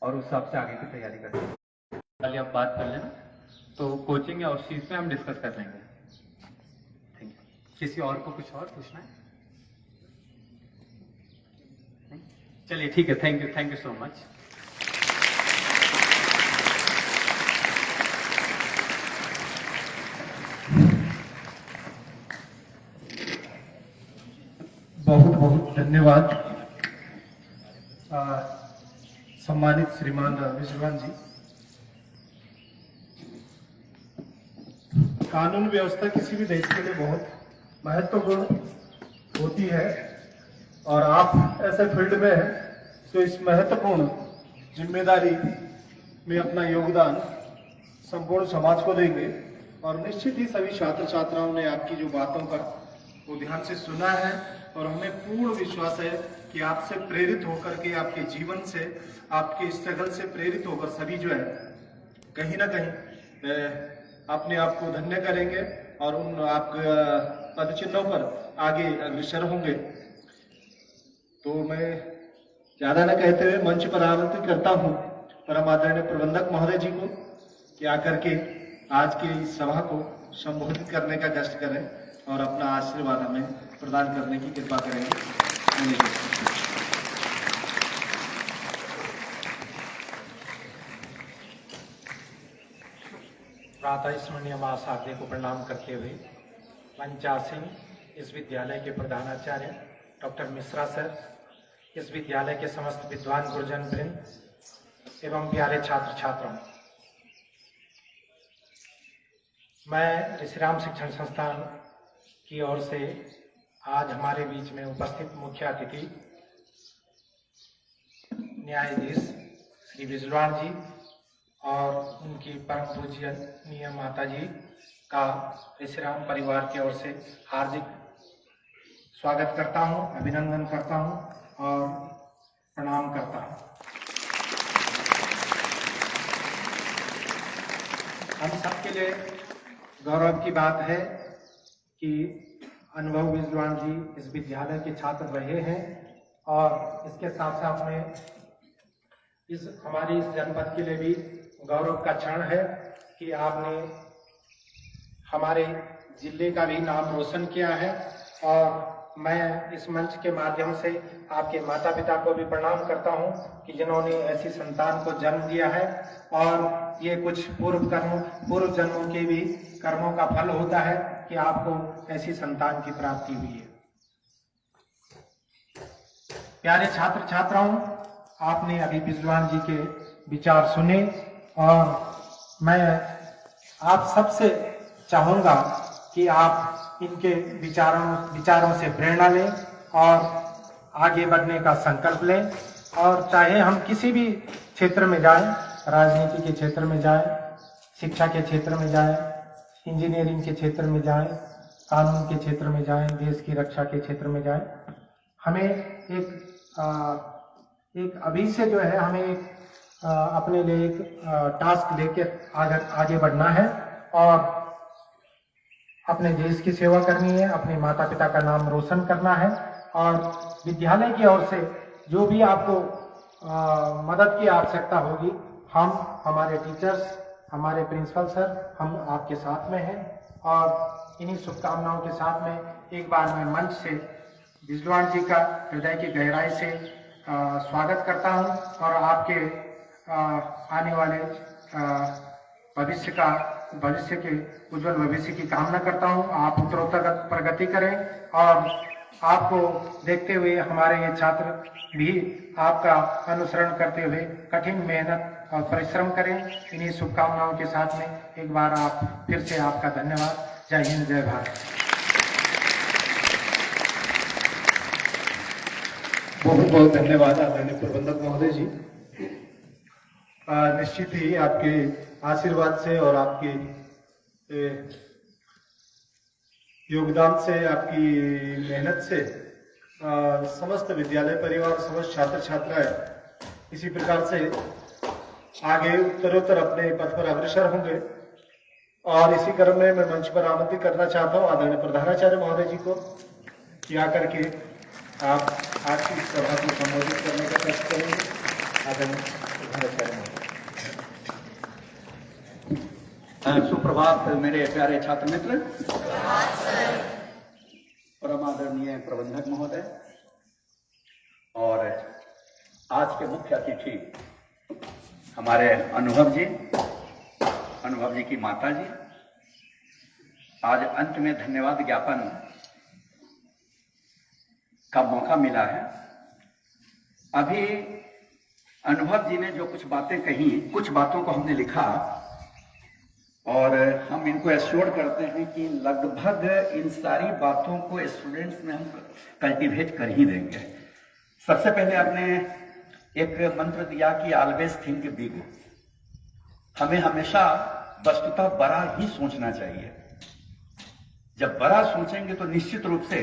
Speaker 2: और उस हिसाब से आगे की तैयारी कर सकते हैं। पहले आप बात कर लेना, तो कोचिंग या उस चीज़ पे हम डिस्कस कर लेंगे। Thank you. किसी और को कुछ और पूछना है? चलिए ठीक है, थैंक यू सो मच।
Speaker 1: बहुत बहुत धन्यवाद सम्मानित श्रीमान विश्वान जी। कानून व्यवस्था किसी भी देश के लिए बहुत महत्वपूर्ण होती है और आप ऐसे फील्ड में हैं तो इस महत्वपूर्ण जिम्मेदारी में अपना योगदान संपूर्ण समाज को देंगे। और निश्चित ही सभी छात्र छात्राओं ने आपकी जो बातों का वो ध्यान से सुना है और हमें पूर्ण विश्वास है कि आपसे प्रेरित होकर के, आपके जीवन से, आपके स्ट्रगल से प्रेरित होकर सभी जो है कहीं ना कहीं अपने आप को धन्य करेंगे और उन आप पद चिन्हों पर आगे अग्रसर होंगे। तो मैं ज्यादा न कहते हुए मंच पर आमंत्रित करता हूँ परम आदरणीय प्रबंधक महोदय जी को कि आकर के आज की इस सभा को संबोधित करने का कष्ट करें और अपना आशीर्वाद हमें प्रदान करने की कृपा करेंगे।
Speaker 3: प्रातः स्मरणीय महासाध्य को प्रणाम करते हुए पंचासीन इस विद्यालय के प्रधानाचार्य डॉक्टर मिश्रा सर, इस विद्यालय के समस्त विद्वान गुरुजन वृंद एवं प्यारे छात्र छात्राओं, मैं ऋषिराम शिक्षण संस्थान की ओर से आज हमारे बीच में उपस्थित मुख्य अतिथि न्यायाधीश श्री विजवान जी और उनकी परम पूज्यनीय माता जी का ऋषिराम परिवार की ओर से हार्दिक स्वागत करता हूं, अभिनंदन करता हूं और प्रणाम करता हूं। हम सबके लिए गौरव की बात है कि अनुभव विजवान जी इस विद्यालय के छात्र रहे हैं और इसके साथ साथ में हमारी इस जनपद के लिए भी गौरव का क्षण है कि आपने हमारे जिले का भी नाम रोशन किया है। और मैं इस मंच के माध्यम से आपके माता पिता को भी प्रणाम करता हूं कि जिन्होंने ऐसी संतान को जन्म दिया है और ये कुछ पूर्व जन्मों के भी कर्मों का फल होता है कि आपको ऐसी संतान की प्राप्ति हुई है। प्यारे छात्र छात्राओं, आपने अभी विजवान जी के विचार सुने और मैं आप सबसे चाहूंगा कि आप इनके विचारों से प्रेरणा लें और आगे बढ़ने का संकल्प लें। और चाहे हम किसी भी क्षेत्र में जाएं, राजनीति के क्षेत्र में जाएं, शिक्षा के क्षेत्र में जाएं, इंजीनियरिंग के क्षेत्र में जाएं, कानून के क्षेत्र में जाएं, देश की रक्षा के क्षेत्र में जाएं, हमें एक अभी से जो है हमें अपने लिए एक टास्क लेके आगे बढ़ना है और अपने देश की सेवा करनी है, अपने माता पिता का नाम रोशन करना है। और विद्यालय की ओर से जो भी आपको मदद की आवश्यकता होगी, हमारे टीचर्स, हमारे प्रिंसिपल सर, हम आपके साथ में हैं और इन्हीं शुभकामनाओं के साथ में एक बार मैं मंच से बिजलवान जी का हृदय की गहराई से स्वागत करता हूं और आपके आने वाले भविष्य के उज्जवल भविष्य की कामना करता हूं। आप उत्तरोत्तर प्रगति करें और आपको देखते हुए हमारे ये छात्र भी आपका अनुसरण करते हुए कठिन मेहनत और परिश्रम करें। इन्हीं शुभकामनाओं के साथ में एक बार आप फिर से आपका धन्यवाद। जय हिंद, जय भारत।
Speaker 4: बहुत बहुत धन्यवाद आदरणीय प्रबंधक महोदय जी। निश्चित ही आपके आशीर्वाद से और आपके योगदान से, आपकी मेहनत से समस्त विद्यालय परिवार, समस्त छात्र छात्राएं इसी प्रकार से आगे उत्तरोत्तर अपने पथ पर अग्रसर होंगे। और इसी क्रम में मैं मंच पर आमंत्रित करना चाहता हूं आदरणीय प्रधानाचार्य महोदय जी को कि आकर के आप आज की इस सभा को संबोधित करने का प्रयास करेंगे। आदरणीय प्रधानाचार्य महोदय।
Speaker 5: सुप्रभात मेरे प्यारे छात्र मित्र, परम आदरणीय प्रबंधक महोदय और आज के मुख्य अतिथि हमारे अनुभव जी की माता जी। आज अंत में धन्यवाद ज्ञापन का मौका मिला है। अभी अनुभव जी ने जो कुछ बातें कही, कुछ बातों को हमने लिखा और हम इनको एश्योर करते हैं कि लगभग इन सारी बातों को स्टूडेंट्स में हम कल्टीवेट कर ही देंगे। सबसे पहले आपने एक मंत्र दिया कि ऑलवेज थिंक बिग। हमें हमेशा वस्तुतः बड़ा ही सोचना चाहिए। जब बड़ा सोचेंगे तो निश्चित रूप से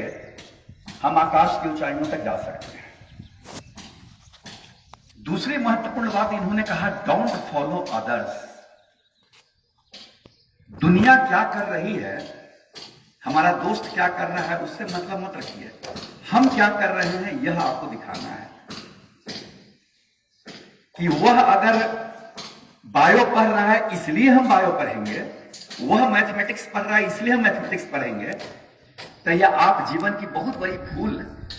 Speaker 5: हम आकाश की ऊंचाइयों तक जा सकते हैं। दूसरी महत्वपूर्ण बात इन्होंने कहा, डोंट फॉलो अदर्स। दुनिया क्या कर रही है, हमारा दोस्त क्या कर रहा है, उससे मतलब मत रखिए। हम क्या कर रहे हैं यह आपको दिखाना है कि वह अगर बायो पढ़ रहा है इसलिए हम बायो पढ़ेंगे, वह मैथमेटिक्स पढ़ रहा है इसलिए हम मैथमेटिक्स पढ़ेंगे, तो यह आप जीवन की बहुत बड़ी भूल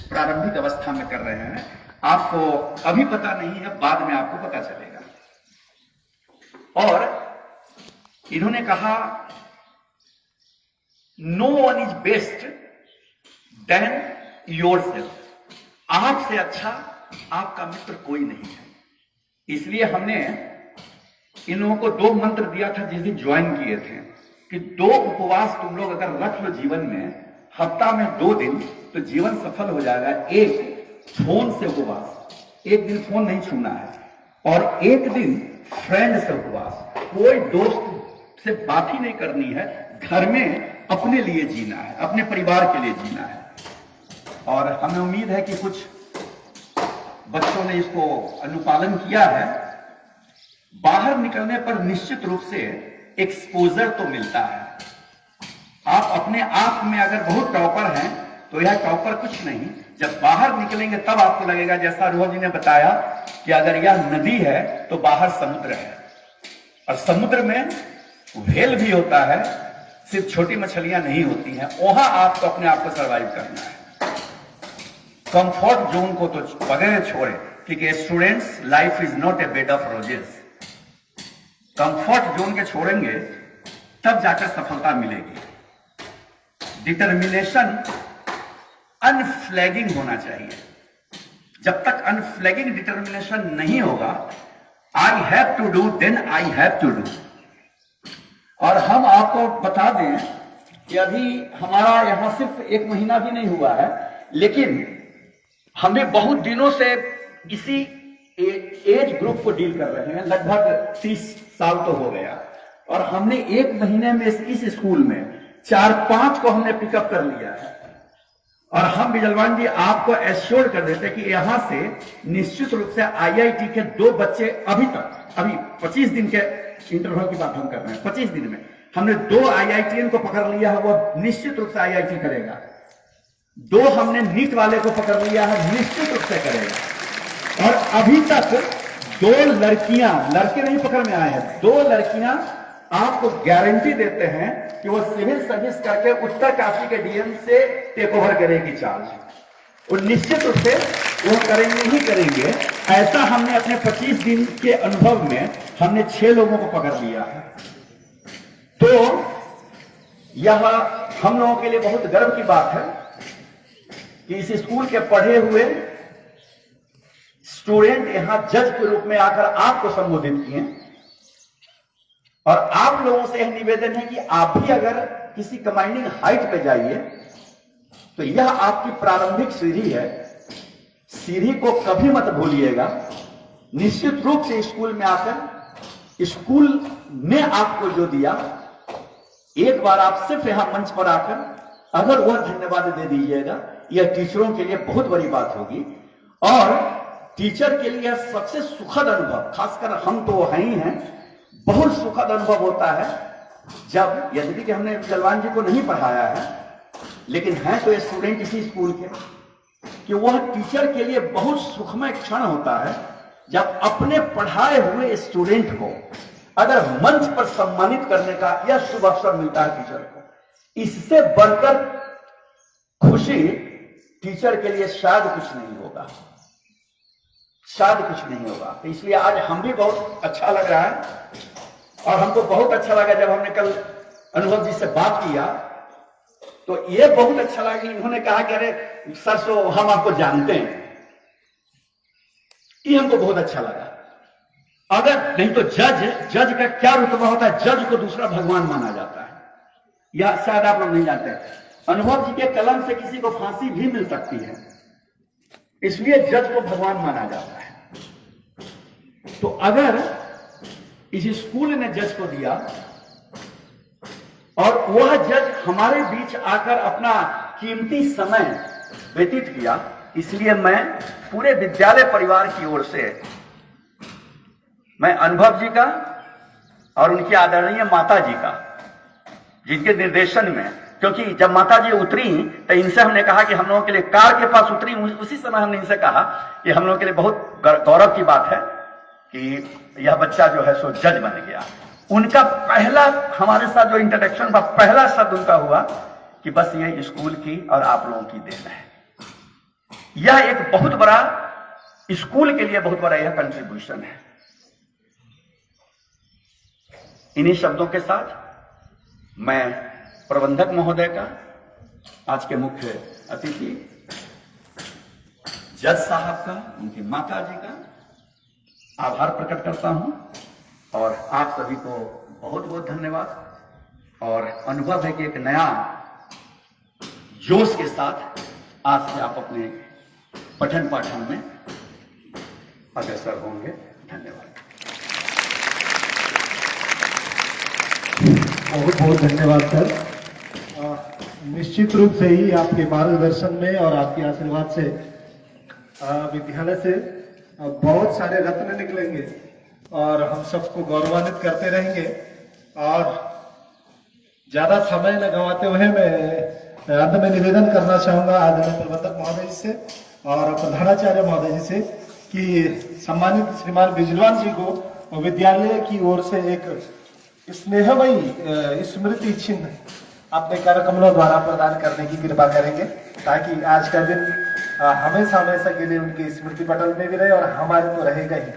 Speaker 5: प्रारंभिक अवस्था में कर रहे हैं। आपको अभी पता नहीं है, बाद में आपको पता चलेगा। और इन्होंने कहा, no one is best than yourself. आपसे अच्छा आपका मित्र कोई नहीं है। इसलिए हमने इन लोगों को 2 मंत्र दिया था जिस दिन ज्वाइन किए थे कि 2 उपवास तुम लोग अगर रख लो जीवन में, हफ्ता में 2 दिन, तो जीवन सफल हो जाएगा। एक फोन से उपवास, एक दिन फोन नहीं छूना है, और एक दिन फ्रेंड से उपवास। कोई दोस्त से बात ही नहीं करनी है, घर में अपने लिए जीना है, अपने परिवार के लिए जीना है। और हमें उम्मीद है कि कुछ बच्चों ने इसको अनुपालन किया है। बाहर निकलने पर निश्चित रूप से एक्सपोजर तो मिलता है। आप अपने आप में अगर बहुत टॉपर हैं तो यह टॉपर कुछ नहीं, जब बाहर निकलेंगे तब आपको लगेगा, जैसा रोहन जी ने बताया कि अगर यह नदी है तो बाहर समुद्र है, और समुद्र में व्हेल भी होता है, सिर्फ छोटी मछलियां नहीं होती हैं। वहां आपको अपने आप को सर्वाइव करना है। कंफर्ट जोन को तो बगैर छोड़े, क्योंकि students, life is not a bed of roses. Comfort zone के छोड़ेंगे तब जाकर सफलता मिलेगी। डिटर्मिनेशन अनफ्लैगिंग होना चाहिए। जब तक अनफ्लैगिंग डिटर्मिनेशन नहीं होगा, I have to do, then I have to do. और हम आपको बता दें कि अभी हमारा यहां सिर्फ 1 महीना भी नहीं हुआ है, लेकिन हमें बहुत दिनों से इसी एज ग्रुप को डील कर रहे हैं। लगभग 30 साल तो हो गया, और हमने 1 महीने में इस स्कूल में 4-5 को हमने पिकअप कर लिया है। और हम बिजलवान जी आपको एश्योर कर देते कि यहां से निश्चित रूप से IIT के 2 बच्चे अभी 25 दिन के इंटरवल की बात हम कर रहे हैं। 25 दिन में हमने 2 IITian को पकड़ लिया है, वो निश्चित रूप से IIT करेगा। 2 हमने नीट वाले को पकड़ लिया है, निश्चित रूप से करेगा। और अभी तक 2 लड़कियां, लड़के नहीं पकड़ में आए हैं, 2 लड़कियां आपको गारंटी देते हैं कि वो सिविल सर्विस करके उत्तरकाशी के डीएम से टेक ओवर करेगी चार्ज। और निश्चित रूप से वो करेंगे ही करेंगे। ऐसा हमने अपने 25 दिन के अनुभव में हमने 6 लोगों को पकड़ लिया है। तो यह हम लोगों के लिए बहुत गर्व की बात है कि इस स्कूल के पढ़े हुए स्टूडेंट यहां जज के रूप में आकर आपको संबोधित किए। और आप लोगों से यह निवेदन है कि आप भी अगर किसी कमांडिंग हाइट पे जाइए तो यह आपकी प्रारंभिक सीढ़ी है। सीढ़ी को कभी मत भूलिएगा। निश्चित रूप से स्कूल में आकर स्कूल ने आपको जो दिया, एक बार आप सिर्फ यहां मंच पर आकर अगर वह धन्यवाद दे दीजिएगा, यह टीचरों के लिए बहुत बड़ी बात होगी। और टीचर के लिए सबसे सुखद अनुभव, खासकर हम तो हैं ही हैं, बहुत सुखद अनुभव होता है जब, यद्यपि कि हमने जलवान जी को नहीं पढ़ाया है, लेकिन हैं तो स्टूडेंट इसी स्कूल के, कि वह टीचर के लिए बहुत सुखमय क्षण होता है जब अपने पढ़ाए हुए स्टूडेंट को अगर मंच पर सम्मानित करने का यह शुभ अवसर मिलता है टीचर को। इससे बढ़कर खुशी टीचर के लिए शायद कुछ नहीं होगा, शायद कुछ नहीं होगा। तो इसलिए आज हम भी बहुत अच्छा लग रहा है। और हमको बहुत अच्छा लगा जब हमने कल अनुभव जी से बात किया, तो ये बहुत अच्छा लगा कि इन्होंने कहा कि अरे सर सो हम आपको जानते हैं। ये हमको बहुत अच्छा लगा। अगर नहीं तो जज का क्या रुतबा होता है? जज को दूसरा भगवान माना जाता है, या शायद आप लोग नहीं जानते। अनुभव जी के कलम से किसी को फांसी भी मिल सकती है, इसलिए जज को भगवान माना जाता है। तो अगर इस स्कूल ने जज को दिया और वह जज हमारे बीच आकर अपना कीमती समय व्यतीत किया, इसलिए मैं पूरे विद्यालय परिवार की ओर से मैं अनुभव जी का और उनकी आदरणीय माता जी का, जिनके निर्देशन में, क्योंकि जब माता जी उतरी तो इनसे हमने कहा कि हम लोगों के लिए कार के पास उतरी, उसी समय हमने इनसे कहा कि हम लोगों के लिए बहुत गौरव की बात है कि यह बच्चा जो है सो जज बन गया। उनका पहला हमारे साथ जो इंटरेक्शन था, पहला शब्द उनका हुआ कि बस ये स्कूल की और आप लोगों की देन है। यह एक बहुत बड़ा, स्कूल के लिए बहुत बड़ा यह कंट्रीब्यूशन है। इन्हीं शब्दों के साथ मैं प्रबंधक महोदय का, आज के मुख्य अतिथि जज साहब का, उनकी माता जी का आभार प्रकट करता हूं। और आप सभी को बहुत बहुत धन्यवाद। और अनुभव है कि एक नया जोश के साथ आज से आप अपने पठन पाठन में अग्रसर होंगे। धन्यवाद।
Speaker 4: बहुत बहुत धन्यवाद सर। निश्चित रूप से ही आपके मार्गदर्शन में और आपके आशीर्वाद से विद्यालय से बहुत सारे रत्न निकलेंगे और हम सबको गौरवान्वित करते रहेंगे। और ज्यादा समय न गंवाते हुए मैं अंत में निवेदन करना चाहूंगा आदरणीय प्रबंधक महोदय जी से और प्रधानाचार्य महोदय जी से कि सम्मानित श्रीमान बिजलवान जी को विद्यालय की ओर से एक स्नेहमयी स्मृति चिन्ह अपने कार्यक्रमों द्वारा प्रदान करने की कृपा करेंगे, ताकि आज का दिन हमेशा हमेशा के लिए उनकी स्मृति पटल में भी रहे और हमारे तो रहेगा ही।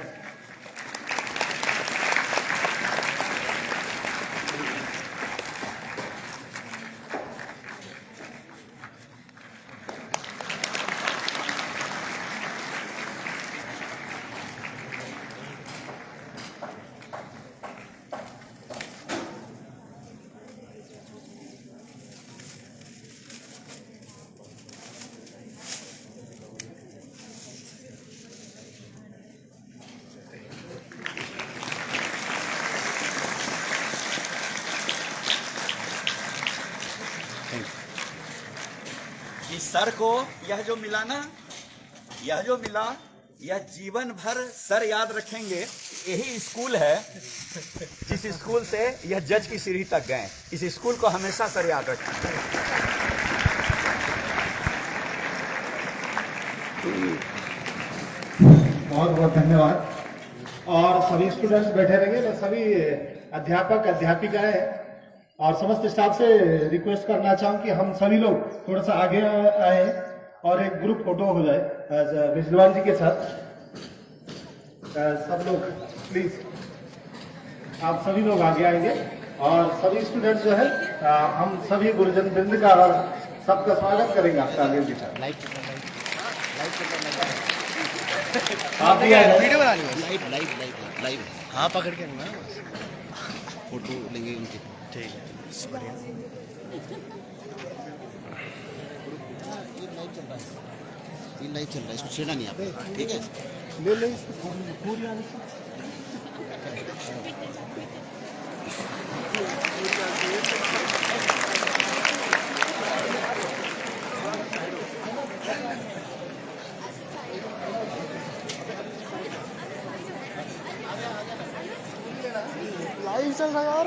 Speaker 5: सर को यह जो मिला ना, यह जो मिला, यह जीवन भर सर याद रखेंगे। यही स्कूल है जिस स्कूल से यह जज की सीढ़ी तक गए। इस स्कूल को हमेशा सर याद रखेंगे।
Speaker 4: बहुत बहुत धन्यवाद। और सभी स्टूडेंट्स बैठे रहेंगे, तो सभी अध्यापक अध्यापिकाएं और समस्त स्टाफ से रिक्वेस्ट करना चाहूँ कि हम सभी लोग थोड़ा सा आगे आए और एक ग्रुप फोटो हो जाए बिजलवान जी के साथ। सब लोग प्लीज, आप सभी लोग आगे आएंगे और सभी स्टूडेंट जो है हम सभी गुरुजन वृंद का और सबका स्वागत करेंगे आपका आगे भी। आप भी आ जाइए।
Speaker 6: वीडियो बना लिया। लाइव हाँ पकड़ के ना फोटो लेंगे उनकी। ठीक है बढ़िया। ये लाइव चल रहा है इसको छेड़ा नहीं आप ठीक है ले ले पूरी लाइव चल रहा है यार।